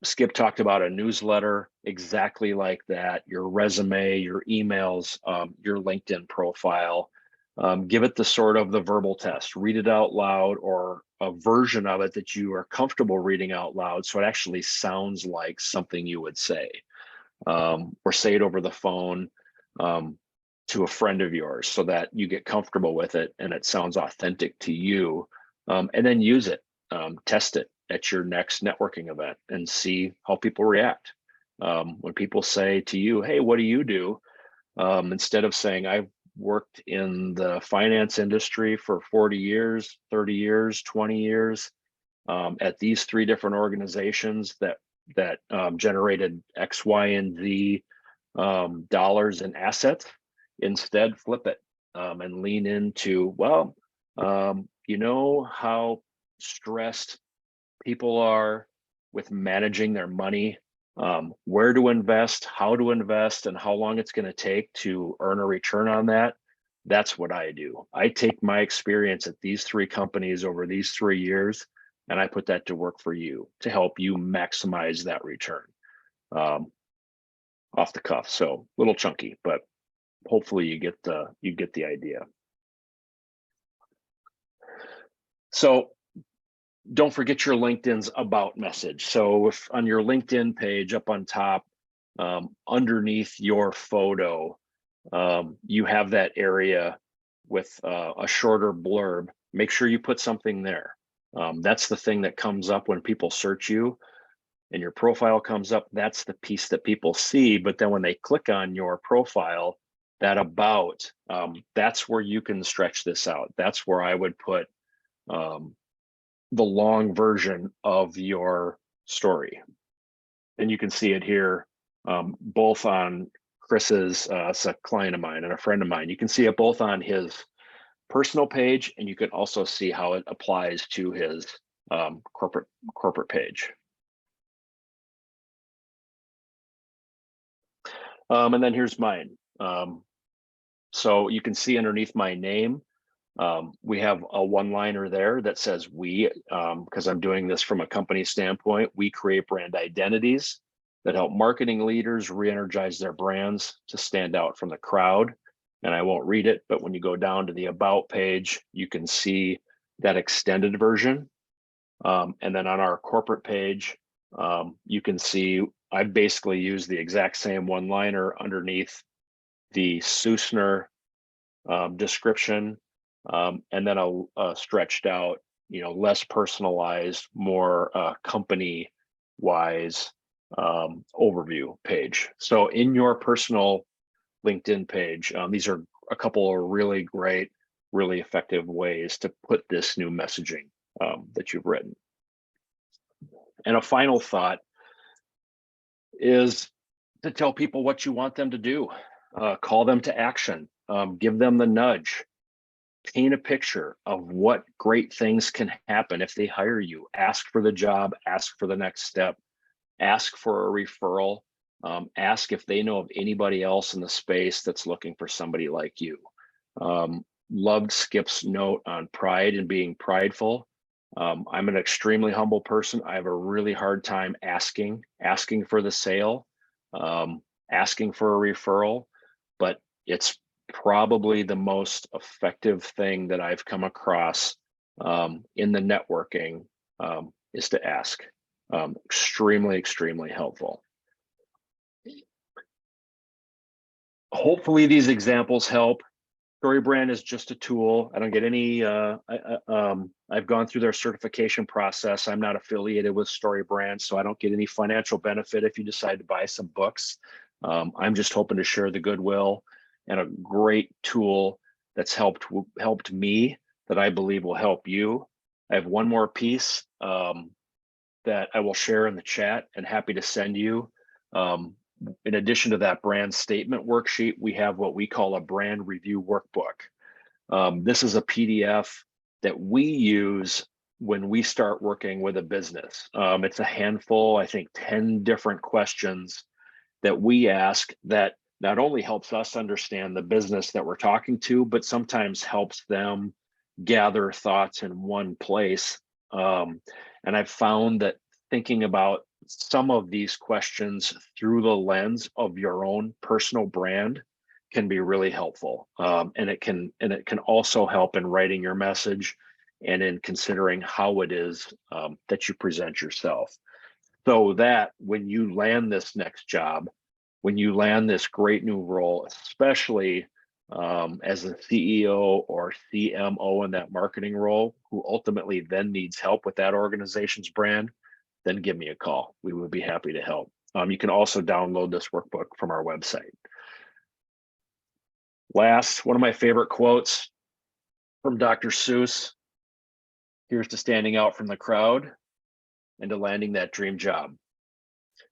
Skip talked about a newsletter exactly like that, your resume, your emails, your LinkedIn profile. Give it the verbal test, read it out loud, or a version of it that you are comfortable reading out loud so it actually sounds like something you would say, or say it over the phone to a friend of yours so that you get comfortable with it and it sounds authentic to you, and then use it, test it at your next networking event and see how people react. When people say to you, hey, what do you do? Instead of saying, I've worked in the finance industry for 40 years, 30 years, 20 years, at these 3 different organizations that generated X, Y, and Z dollars in assets. Instead, flip it and lean into, well, you know how stressed people are with managing their money, where to invest, how to invest, and how long it's going to take to earn a return on that. That's what I do. I take my experience at these 3 companies over these 3 years, and I put that to work for you to help you maximize that return. Off the cuff, so a little chunky, but hopefully you get the idea. So don't forget your LinkedIn's about message. So if on your LinkedIn page up on top, underneath your photo, you have that area with a shorter blurb, make sure you put something there. That's the thing that comes up when people search you and your profile comes up. That's the piece that people see. But then when they click on your profile, that about, that's where you can stretch this out. That's where I would put the long version of your story. And you can see it here, both on Chris's, it's a client of mine and a friend of mine. You can see it both on his personal page, and you can also see how it applies to his corporate page. And then here's mine. So you can see underneath my name, we have a one-liner there that says we, because I'm doing this from a company standpoint, we create brand identities that help marketing leaders re-energize their brands to stand out from the crowd. And I won't read it, but when you go down to the about page, you can see that extended version. And then on our corporate page, you can see I basically use the exact same one-liner underneath the Susner description, and then a stretched out, less personalized, more company-wise overview page. So in your personal LinkedIn page, these are a couple of really great, really effective ways to put this new messaging that you've written. And a final thought is to tell people what you want them to do. Call them to action. Give them the nudge. paint a picture of what great things can happen if they hire you. Ask for the job, ask for the next step, ask for a referral, ask if they know of anybody else in the space that's looking for somebody like you. Loved Skip's note on pride and being prideful. I'm an extremely humble person. I have a really hard time asking for the sale, asking for a referral, but it's probably the most effective thing that I've come across in the networking is to ask. Extremely, extremely helpful. Hopefully these examples help. StoryBrand is just a tool. I don't get any, I've gone through their certification process. I'm not affiliated with StoryBrand, so I don't get any financial benefit if you decide to buy some books. I'm just hoping to share the goodwill and a great tool that's helped me that I believe will help you. I have one more piece that I will share in the chat and happy to send you. In addition to that brand statement worksheet, we have what we call a brand review workbook. This is a PDF that we use when we start working with a business. It's a handful, I think 10 different questions that we ask that not only helps us understand the business that we're talking to, but sometimes helps them gather thoughts in one place. And I've found that thinking about some of these questions through the lens of your own personal brand can be really helpful. And it can also help in writing your message and in considering how it is that you present yourself. So that when you land this next job, when you land this great new role, especially as a CEO or CMO in that marketing role, who ultimately then needs help with that organization's brand, then give me a call. We would be happy to help. You can also download this workbook from our website. Last, one of my favorite quotes from Dr. Seuss: "Here's to standing out from the crowd and to landing that dream job."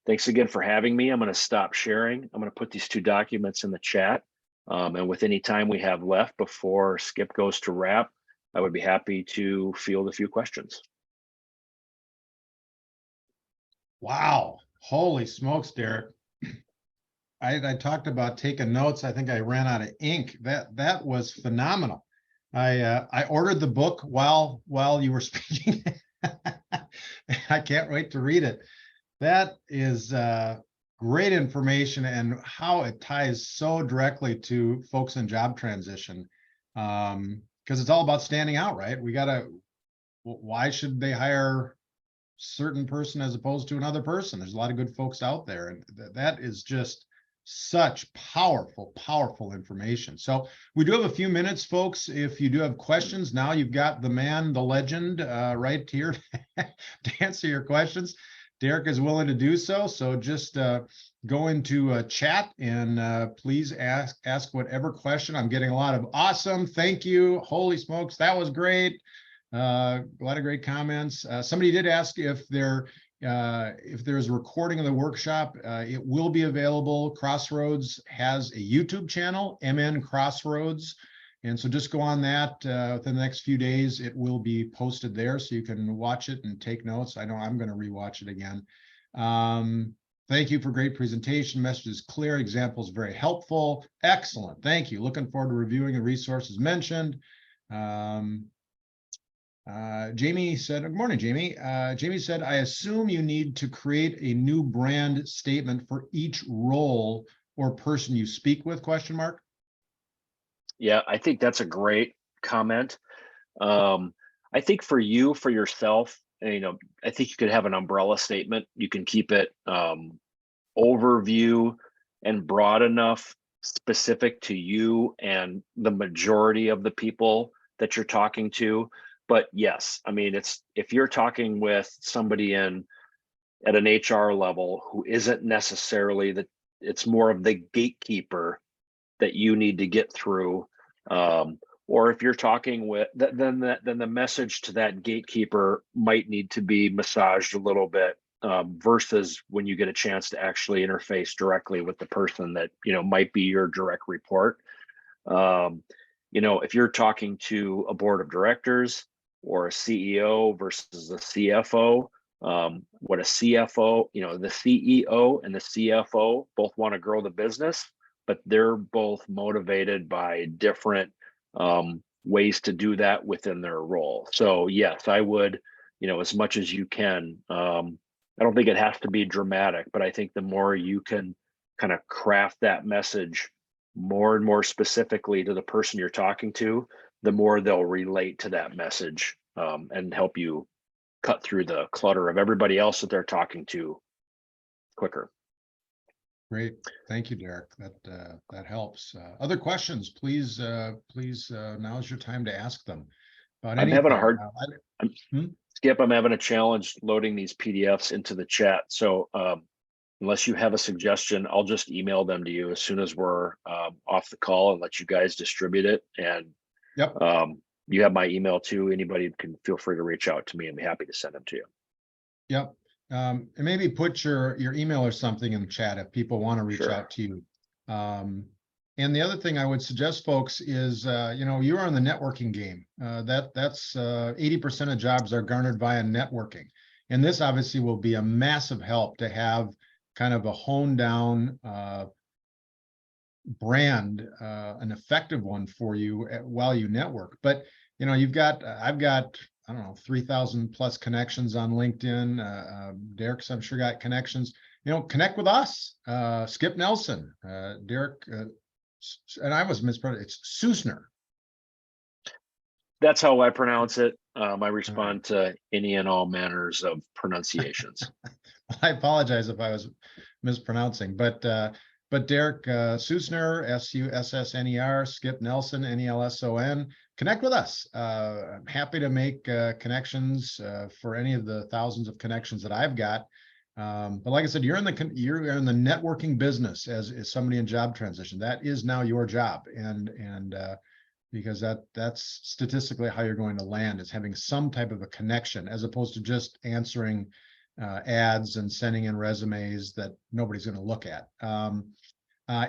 Thanks again for having me. I'm going to stop sharing. I'm going to put these two documents in the chat. And with any time we have left before Skip goes to wrap, I would be happy to field a few questions. Wow. Holy smokes, Derek. I talked about taking notes. I think I ran out of ink. That was phenomenal. I ordered the book while you were speaking. I can't wait to read it. That is great information, and how it ties so directly to folks in job transition. Because it's all about standing out, right? Why should they hire certain person as opposed to another person? There's a lot of good folks out there, and that is just such powerful information. So we do have a few minutes, folks. If you do have questions, now you've got the man, the legend, right here to answer your questions. Derek is willing to do so. So just go into chat and please ask whatever question. I'm getting a lot of awesome, thank you, holy smokes, that was great. A lot of great comments. Somebody did ask if there's a recording of the workshop. It will be available. Crossroads has a YouTube channel, MN Crossroads. And so just go on that within the next few days. It will be posted there so you can watch it and take notes. I know I'm going to rewatch it again. Thank you for great presentation. Message is clear. Examples very helpful. Excellent. Thank you. Looking forward to reviewing the resources mentioned. Jamie said, good morning, Jamie. Jamie said, I assume you need to create a new brand statement for each role or person you speak with, question mark? Yeah, I think that's a great comment. I think for yourself, I think you could have an umbrella statement. You can keep it overview and broad enough, specific to you and the majority of the people that you're talking to. But yes, I mean, if you're talking with somebody at an HR level who isn't necessarily it's more of the gatekeeper that you need to get through, or if you're talking with, then the message to that gatekeeper might need to be massaged a little bit, versus when you get a chance to actually interface directly with the person that might be your direct report. if you're talking to a board of directors or a CEO versus a CFO, what a CFO, the CEO and the CFO both want to grow the business, but they're both motivated by different ways to do that within their role. So yes, I would, as much as you can. I don't think it has to be dramatic, but I think the more you can kind of craft that message more and more specifically to the person you're talking to, the more they'll relate to that message and help you cut through the clutter of everybody else that they're talking to quicker. Great. Thank you, Derek. That helps. Other questions, please, now's your time to ask them. I'm having a hard Skip, I'm having a challenge loading these PDFs into the chat. So unless you have a suggestion, I'll just email them to you as soon as we're off the call and let you guys distribute it. And yep. You have my email too. Anybody can feel free to reach out to me and be happy to send them to you. Yep. And maybe put your email or something in the chat if people want to reach out to you. And the other thing I would suggest, folks, is, you're in the networking game. That's 80% of jobs are garnered via networking. And this obviously will be a massive help to have kind of a honed down brand, an effective one for you while you network. But, I've got, I don't know, 3,000 plus connections on LinkedIn. Derek's, I'm sure, got connections. Connect with us. Skip Nelson, Derek, and I was mispronounced. It's 𝙬𝙧𝙧𝙚. That's how I pronounce it. I respond to any and all manners of pronunciations. I apologize if I was mispronouncing, but Derek 𝙬𝙧𝙧𝙚, 𝙬𝙧𝙧𝙚, Skip Nelson, NELSON. Connect with us. I'm happy to make connections for any of the thousands of connections that I've got. But like I said, you're in the networking business as somebody in job transition. That is now your job, and because that's statistically how you're going to land, is having some type of a connection as opposed to just answering ads and sending in resumes that nobody's going to look at.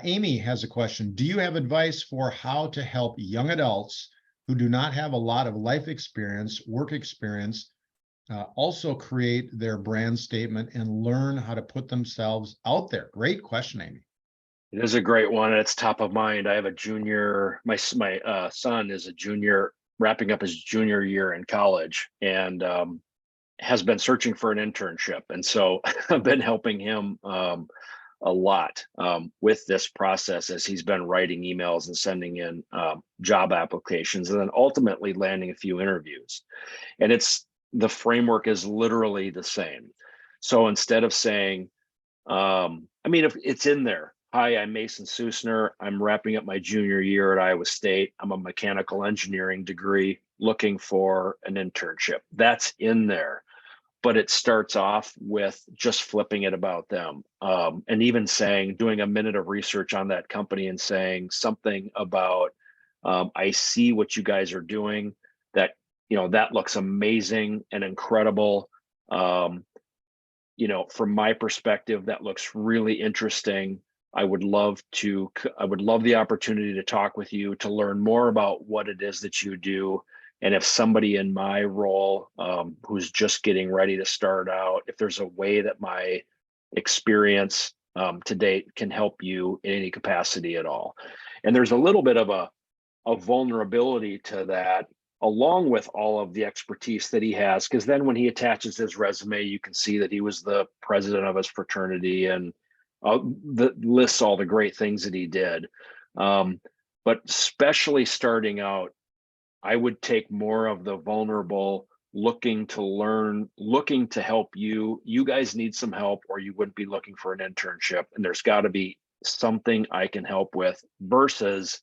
Amy has a question. Do you have advice for how to help young adults who do not have a lot of life experience, work experience, also create their brand statement and learn how to put themselves out there? Great question, Amy. It is a great one, and it's top of mind. I have a junior, my son is a junior, wrapping up his junior year in college, and has been searching for an internship. And so I've been helping him a lot with this process as he's been writing emails and sending in job applications, and then ultimately landing a few interviews. And the framework is literally the same. So instead of saying, if it's in there, hi, I'm Mason 𝙬𝙧𝙧𝙚. I'm wrapping up my junior year at Iowa State. I'm a mechanical engineering degree looking for an internship. That's in there. But it starts off with just flipping it about them. And even doing a minute of research on that company and saying something about, I see what you guys are doing, that looks amazing and incredible. From my perspective, that looks really interesting. I would love the opportunity to talk with you, to learn more about what it is that you do. And if somebody in my role who's just getting ready to start out, if there's a way that my experience to date can help you in any capacity at all. And there's a little bit of a vulnerability to that, along with all of the expertise that he has, because then when he attaches his resume, you can see that he was the president of his fraternity and lists all the great things that he did. But especially starting out, I would take more of the vulnerable, looking to learn, looking to help you. You guys need some help, or you wouldn't be looking for an internship. And there's got to be something I can help with, versus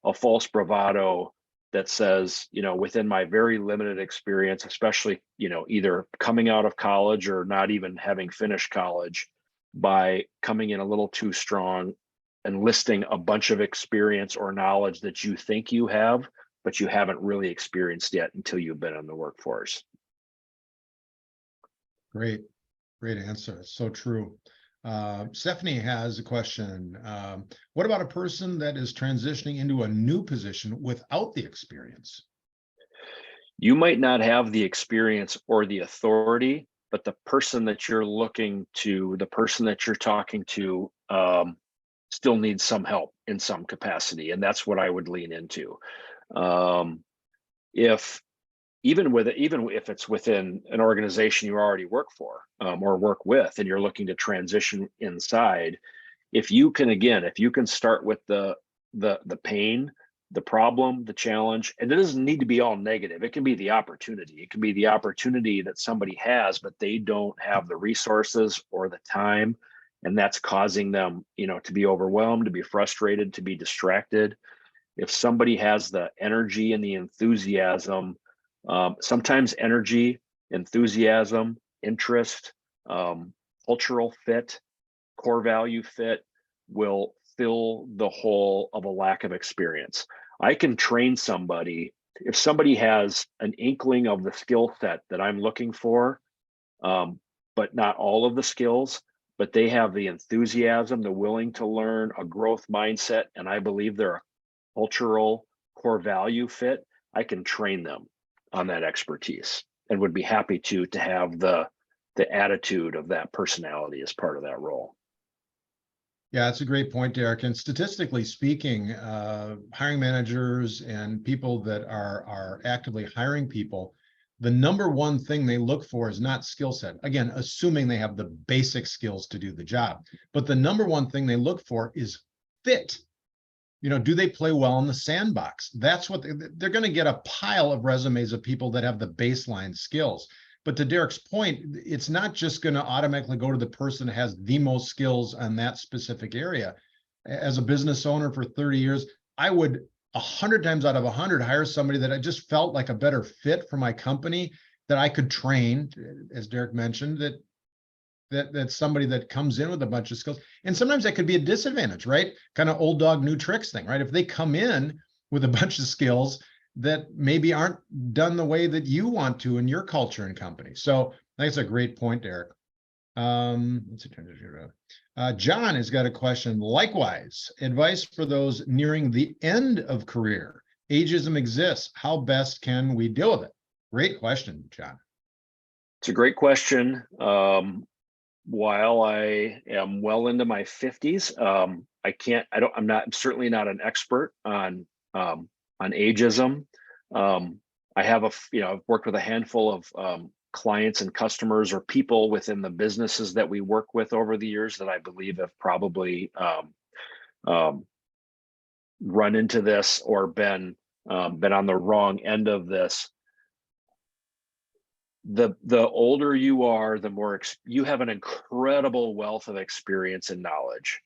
a false bravado that says, within my very limited experience, especially, either coming out of college or not even having finished college, by coming in a little too strong and listing a bunch of experience or knowledge that you think you have, but you haven't really experienced yet until you've been in the workforce. Great answer. It's so true. Stephanie has a question. What about a person that is transitioning into a new position without the experience? You might not have the experience or the authority, but the person that you're looking to, the person that you're talking to, still needs some help in some capacity. And that's what I would lean into. If even if it's within an organization you already work for, or work with, and you're looking to transition inside, if you can start with the pain, the problem, the challenge, and it doesn't need to be all negative. It can be the opportunity. It can be the opportunity that somebody has, but they don't have the resources or the time, and that's causing them, to be overwhelmed, to be frustrated, to be distracted. If somebody has the energy and the enthusiasm, sometimes energy, enthusiasm, interest, cultural fit, core value fit will fill the hole of a lack of experience. I can train somebody if somebody has an inkling of the skill set that I'm looking for, but not all of the skills, but they have the enthusiasm, the willing to learn, a growth mindset, and I believe they're a cultural core value fit. I can train them on that expertise and would be happy to have the attitude of that personality as part of that role. Yeah, that's a great point, Derek. And statistically speaking, hiring managers and people that are actively hiring people, the number one thing they look for is not skill set. Again, assuming they have the basic skills to do the job. But the number one thing they look for is fit. Do they play well in the sandbox? That's what they're going to get a pile of resumes of people that have the baseline skills. But to Derek's point, it's not just going to automatically go to the person that has the most skills on that specific area. As a business owner for 30 years, I would 100 times out of 100 hire somebody that I just felt like a better fit for my company, that I could train, as Derek mentioned, that's somebody that comes in with a bunch of skills. And sometimes that could be a disadvantage, right? Kind of old dog, new tricks thing, right? If they come in with a bunch of skills that maybe aren't done the way that you want to in your culture and company. So that's a great point, Derek. John has got a question. Likewise, advice for those nearing the end of career. Ageism exists. How best can we deal with it? Great question, John. It's a great question. While I am well into my 50s, I'm certainly not an expert on ageism. I've worked with a handful of clients and customers or people within the businesses that we work with over the years that I believe have probably run into this or been on the wrong end of this. The older you are, the more you have an incredible wealth of experience and knowledge.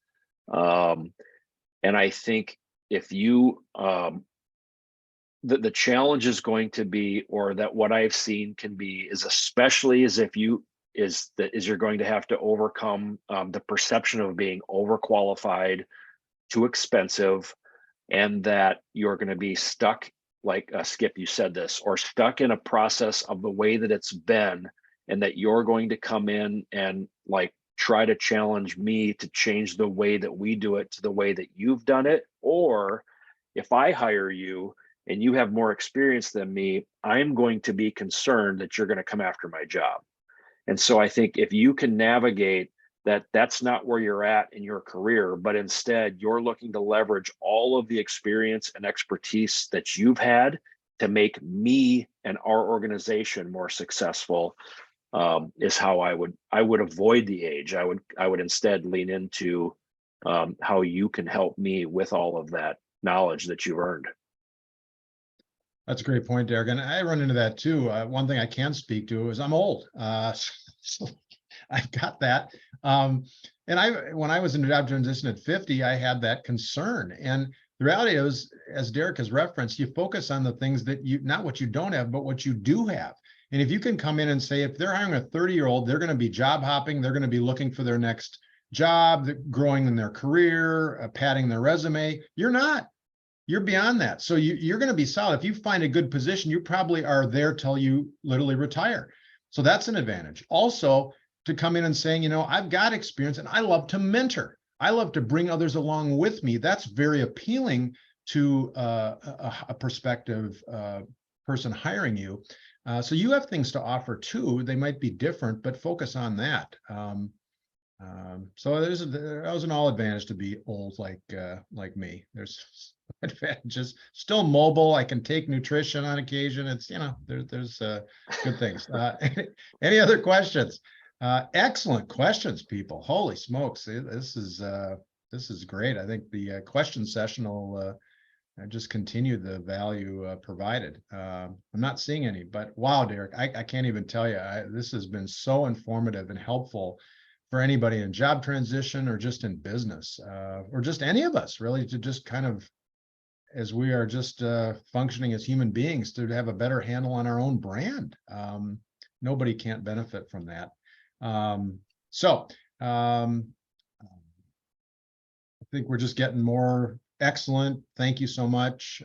And I think if you, the challenge is going to be, or that what I've seen can be, is especially as if you're going to have to overcome the perception of being overqualified, too expensive, and that you're going to be stuck, like Skip, you said this, or stuck in a process of the way that it's been, and that you're going to come in and try to challenge me to change the way that we do it to the way that you've done it. Or if I hire you and you have more experience than me, I'm going to be concerned that you're going to come after my job. And so I think if you can navigate that, that's not where you're at in your career, but instead you're looking to leverage all of the experience and expertise that you've had to make me and our organization more successful, is how I would avoid the age. I would instead lean into how you can help me with all of that knowledge that you've earned. That's a great point, Derek. And I run into that too. One thing I can speak to is I'm old. So I've got that. And when I was in a job transition at 50, I had that concern. And the reality is, as Derek has referenced, you focus on the things that not what you don't have, but what you do have. And if you can come in and say, if they're hiring a 30-year-old, they're going to be job hopping, they're going to be looking for their next job, growing in their career, padding their resume. You're not. You're beyond that. So you're going to be solid. If you find a good position, you probably are there till you literally retire. So that's an advantage. Also, to come in and saying, you know, I've got experience and I love to mentor. I love to bring others along with me. That's very appealing to a prospective person hiring you. So you have things to offer too. They might be different, but focus on that. So that was an all advantage to be old like me. There's advantages. Still mobile. I can take nutrition on occasion. It's, you know, there's good things. Any other questions? Excellent questions, people. Holy smokes, this is great. I think the question session will just continue the value provided. I'm not seeing any, but wow, Derek, I can't even tell you. This has been so informative and helpful for anybody in job transition or just in business, or just any of us really, to just kind of, as we are just functioning as human beings, to have a better handle on our own brand. Nobody can't benefit from that. I think we're just getting more excellent. Thank you so much.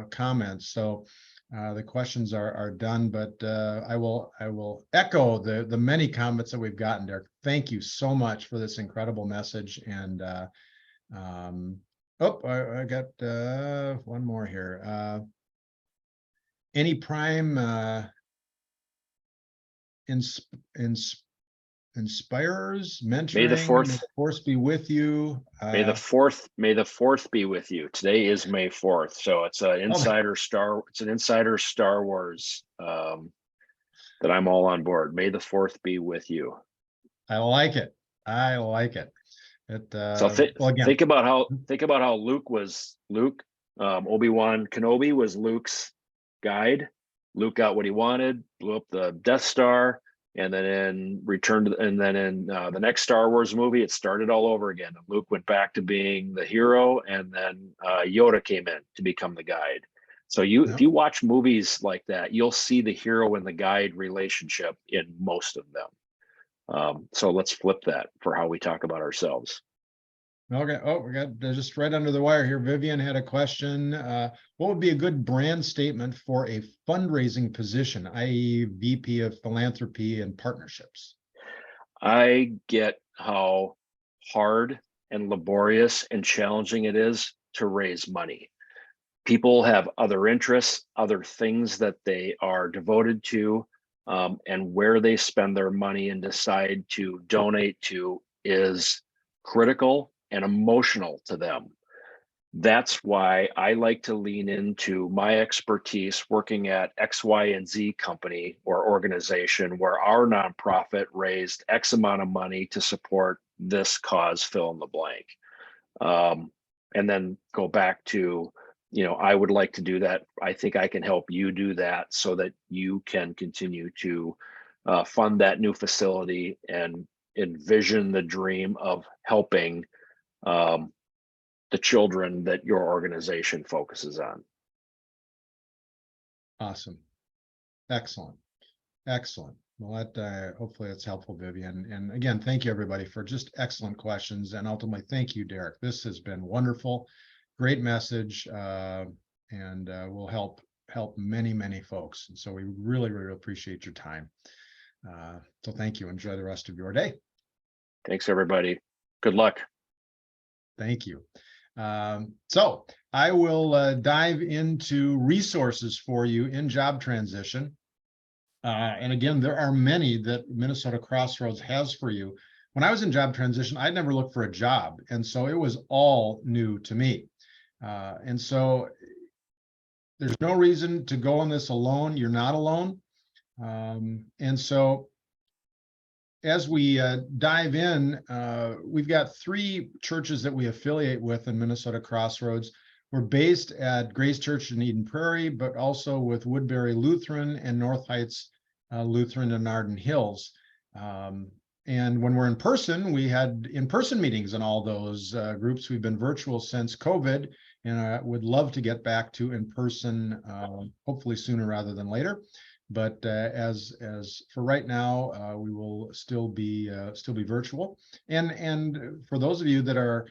Comments. So the questions are done, but I will echo the many comments that we've gotten, Derek. Thank you so much for this incredible message. And I got one more here. Any prime inspirers, mentoring, May the fourth, may the force be with you. may the fourth be with you. Today is May 4th, so it's an insider Star Wars that I'm all on board. May the fourth be with you. I like it. I like it. So think about how Obi-Wan Kenobi was Luke's guide. Luke got what he wanted, blew up the Death Star, and then in the next Star Wars movie, it started all over again. Luke went back to being the hero, and then Yoda came in to become the guide. So if you watch movies like that, you'll see the hero and the guide relationship in most of them. So let's flip that for how we talk about ourselves. Okay. Oh, we got just right under the wire here. Vivian had a question. What would be a good brand statement for a fundraising position, i.e. VP of Philanthropy and Partnerships? I get how hard and laborious and challenging it is to raise money. People have other interests, other things that they are devoted to, and where they spend their money and decide to donate to is critical and emotional to them. That's why I like to lean into my expertise working at X, Y, and Z company or organization where our nonprofit raised X amount of money to support this cause, fill in the blank. And then go back to, I would like to do that. I think I can help you do that so that you can continue to fund that new facility and envision the dream of helping the children that your organization focuses on. Awesome. Excellent. Excellent. Well, that hopefully that's helpful, Vivian. And again, thank you everybody for just excellent questions. And ultimately, thank you, Derek. This has been wonderful. Great message, and will help many, many folks. And so we really, really appreciate your time. So thank you. Enjoy the rest of your day. Thanks, everybody. Good luck. Thank you. So I will dive into resources for you in job transition. And again, there are many that Minnesota Crossroads has for you. When I was in job transition, I'd never looked for a job. And so it was all new to me. And so there's no reason to go on this alone. You're not alone. And so as we dive in, we've got 3 churches that we affiliate with in Minnesota Crossroads. We're based at Grace Church in Eden Prairie, but also with Woodbury Lutheran and North Heights Lutheran in Arden Hills. And when we're in person, we had in-person meetings in all those groups. We've been virtual since COVID, and I would love to get back to in-person, hopefully sooner rather than later. But as for right now, we will still be virtual. And for those of you that are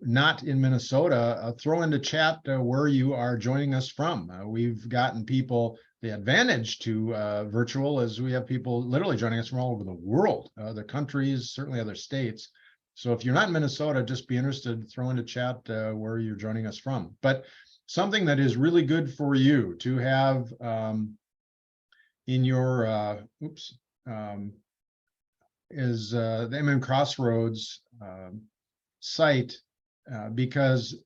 not in Minnesota, throw into chat where you are joining us from. We've gotten people advantage to virtual is we have people literally joining us from all over the world, other countries, certainly other states. So if you're not in Minnesota, just be interested, throw into chat where you're joining us from. But something that is really good for you to have in your, is the MN Crossroads site, because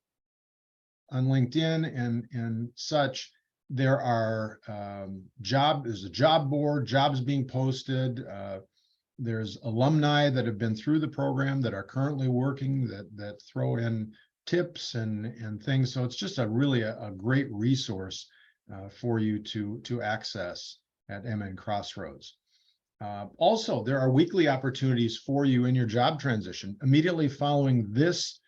on LinkedIn and such, there are there's a job board, jobs being posted. There's alumni that have been through the program that are currently working that throw in tips and things. So it's just really a great resource for you to access at MN Crossroads. Also, there are weekly opportunities for you in your job transition. Immediately following this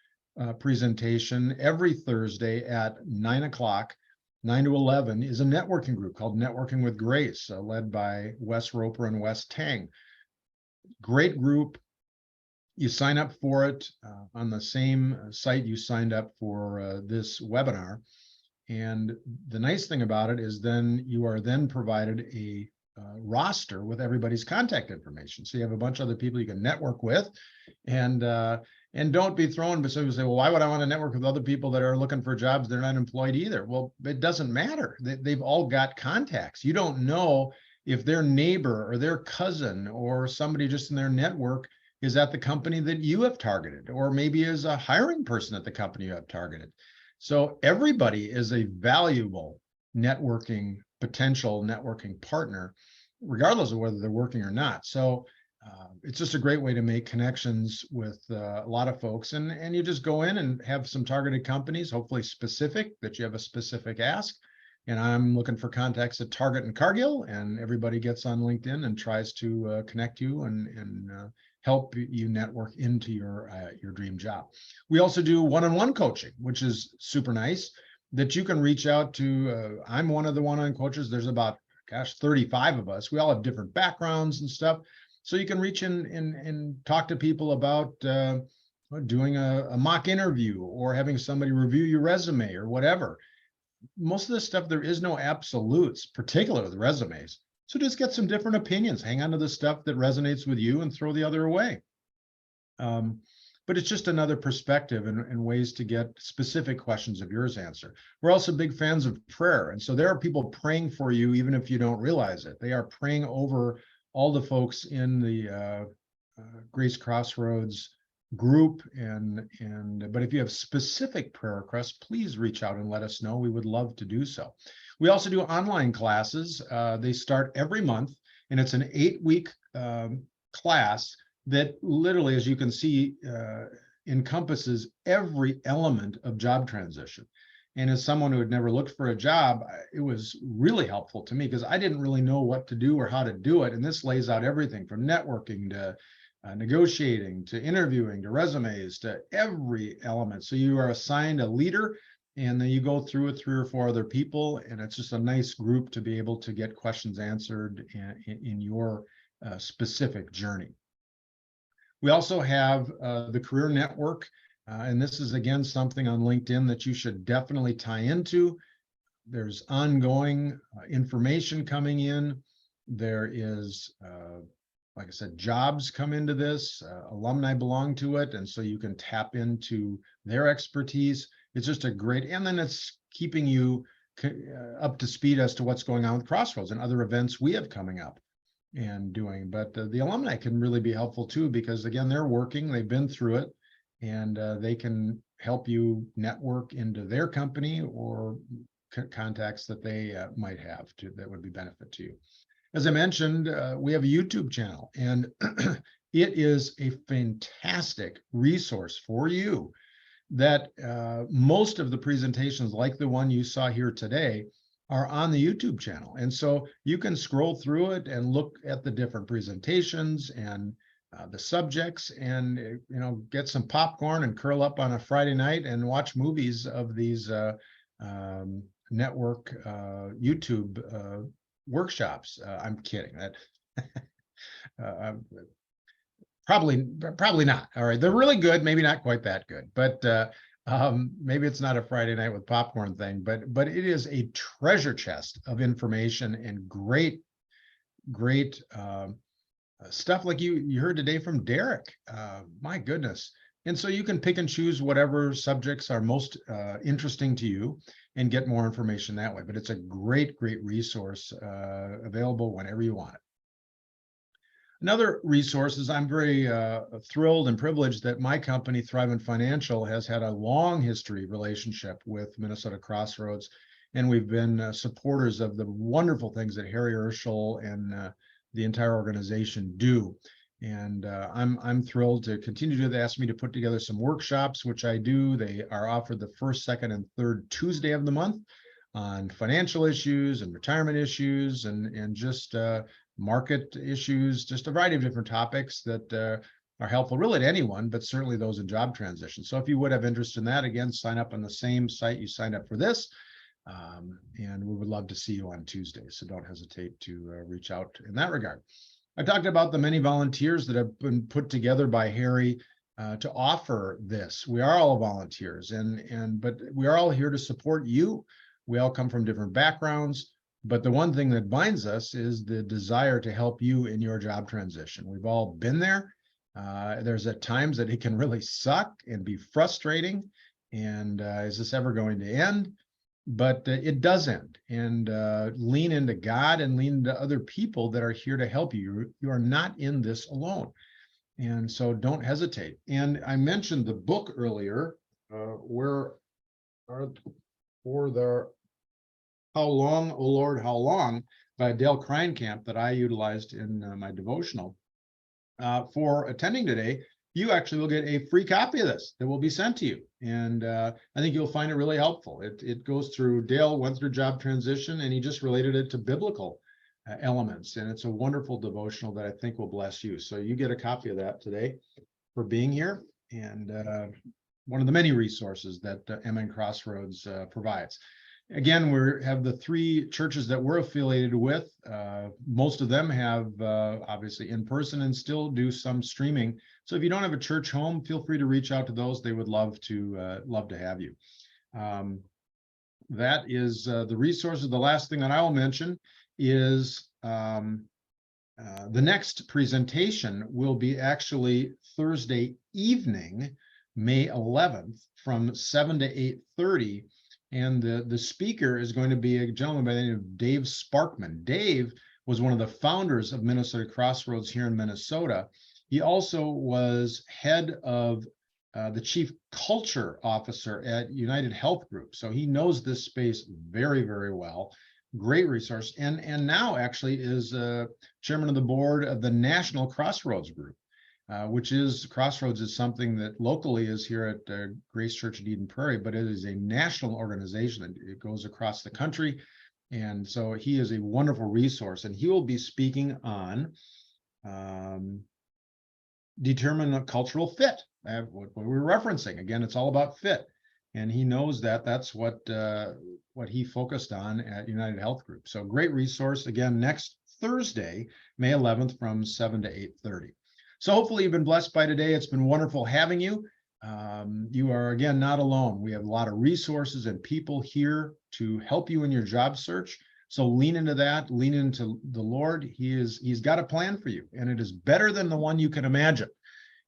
presentation, every Thursday at 9 o'clock, 9 to 11, is a networking group called Networking with Grace, led by Wes Roper and Wes Tang. Great group. You sign up for it on the same site you signed up for this webinar. And the nice thing about it is then you are then provided a roster with everybody's contact information. So you have a bunch of other people you can network with, and don't be thrown. But some people say, well, why would I want to network with other people that are looking for jobs? They're not employed either. Well, it doesn't matter. They've all got contacts. You don't know if their neighbor or their cousin or somebody just in their network is at the company that you have targeted, or maybe is a hiring person at the company you have targeted. So everybody is a valuable potential networking partner, regardless of whether they're working or not. So it's just a great way to make connections with a lot of folks, and you just go in and have some targeted companies, hopefully specific, that you have a specific ask. And I'm looking for contacts at Target and Cargill, and everybody gets on LinkedIn and tries to connect you and help you network into your dream job. We also do one-on-one coaching, which is super nice, that you can reach out to. I'm one of the one-on-one coaches. There's about, 35 of us. We all have different backgrounds and stuff. So you can reach in and talk to people about doing a mock interview or having somebody review your resume or whatever. Most of this stuff, there is no absolutes, particularly with resumes. So just get some different opinions, hang on to the stuff that resonates with you and throw the other away. But it's just another perspective and ways to get specific questions of yours answered. We're also big fans of prayer. And so there are people praying for you, even if you don't realize it. They are praying over all the folks in the Grace Crossroads group. But if you have specific prayer requests, please reach out and let us know. We would love to do so. We also do online classes. They start every month, and it's an 8-week class that literally, as you can see, encompasses every element of job transition. And as someone who had never looked for a job, it was really helpful to me because I didn't really know what to do or how to do it. And this lays out everything from networking to negotiating to interviewing to resumes to every element. So you are assigned a leader, and then you go through with 3 or 4 other people, and it's just a nice group to be able to get questions answered in your specific journey. We also have the Career Network, and this is, again, something on LinkedIn that you should definitely tie into. There's ongoing information coming in. There is, like I said, jobs come into this, alumni belong to it, and so you can tap into their expertise. It's just a great, and then it's keeping you up to speed as to what's going on with Crossroads and other events we have coming up and doing. But the alumni can really be helpful too, because again, they're working, they've been through it, and they can help you network into their company or contacts that they might have that would be benefit to you. As I mentioned, we have a YouTube channel, and it is a fantastic resource for you that most of the presentations, like the one you saw here today, are on the YouTube channel. And so you can scroll through it and look at the different presentations and the subjects, and get some popcorn and curl up on a Friday night and watch movies of these network YouTube workshops. I'm kidding. That probably not. All right, they're really good, maybe not quite that good, but Maybe it's not a Friday night with popcorn thing, but it is a treasure chest of information and great stuff like you heard today from Derek. My goodness. And so you can pick and choose whatever subjects are most interesting to you and get more information that way. But it's a great resource available whenever you want it. Another resource is I'm very thrilled and privileged that my company, 𝙈𝙘 Financial, has had a long history relationship with Minnesota Crossroads. And we've been supporters of the wonderful things that 𝙎𝙪𝙧𝙚 and the entire organization do. And I'm thrilled to continue to do that. They asked me to put together some workshops, which I do. They are offered the first, second, and third Tuesday of the month on financial issues and retirement issues and just market issues, just a variety of different topics that are helpful really to anyone, but certainly those in job transition. So if you would have interest in that, again, sign up on the same site you signed up for this. And we would love to see you on Tuesday. So don't hesitate to reach out in that regard. I talked about the many volunteers that have been put together by Harry to offer this. We are all volunteers, but we are all here to support you. We all come from different backgrounds, but the one thing that binds us is the desire to help you in your job transition. We've all been there. There's at times that it can really suck and be frustrating. And is this ever going to end? But it does end. And lean into God and lean into other people that are here to help you. You are not in this alone. And so don't hesitate. And I mentioned the book earlier, for the How Long, O Lord, How Long, by Dale Kreinkamp that I utilized in my devotional. For attending today, you actually will get a free copy of this that will be sent to you. And I think you'll find it really helpful. It goes through, Dale went through job transition and he just related it to biblical elements. And it's a wonderful devotional that I think will bless you. So you get a copy of that today for being here. And one of the many resources that MN Crossroads provides. Again, we have the 3 churches that we're affiliated with. Most of them have obviously in person and still do some streaming. So if you don't have a church home, feel free to reach out to those. They would love to have you. That is the resources. The last thing that I will mention is the next presentation will be actually Thursday evening, May 11th from 7 to 8:30. And the speaker is going to be a gentleman by the name of Dave Sparkman. Dave was one of the founders of Minnesota Crossroads here in Minnesota. He also was head of the chief culture officer at United Health Group. So he knows this space very, very well. Great resource. And now actually is chairman of the board of the National Crossroads Group. Which is Crossroads is something that locally is here at Grace Church in Eden Prairie, but it is a national organization that it goes across the country. And so he is a wonderful resource, and he will be speaking on determine a cultural fit. What we're referencing. Again, it's all about fit. And he knows that that's what he focused on at United Health Group. So great resource. Again, next Thursday, May 11th from 7 to 8:30. So hopefully you've been blessed by today. It's been wonderful having you. You are, again, not alone. We have a lot of resources and people here to help you in your job search. So lean into that, lean into the Lord. He's got a plan for you, and it is better than the one you can imagine.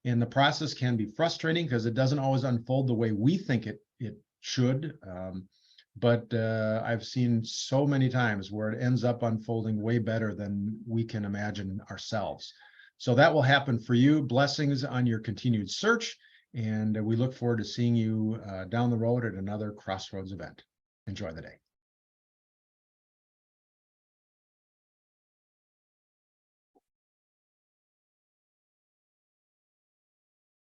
And the process can be frustrating because it doesn't always unfold the way we think it should. But I've seen so many times where it ends up unfolding way better than we can imagine ourselves. So that will happen for you. Blessings on your continued search. And we look forward to seeing you down the road at another Crossroads event. Enjoy the day.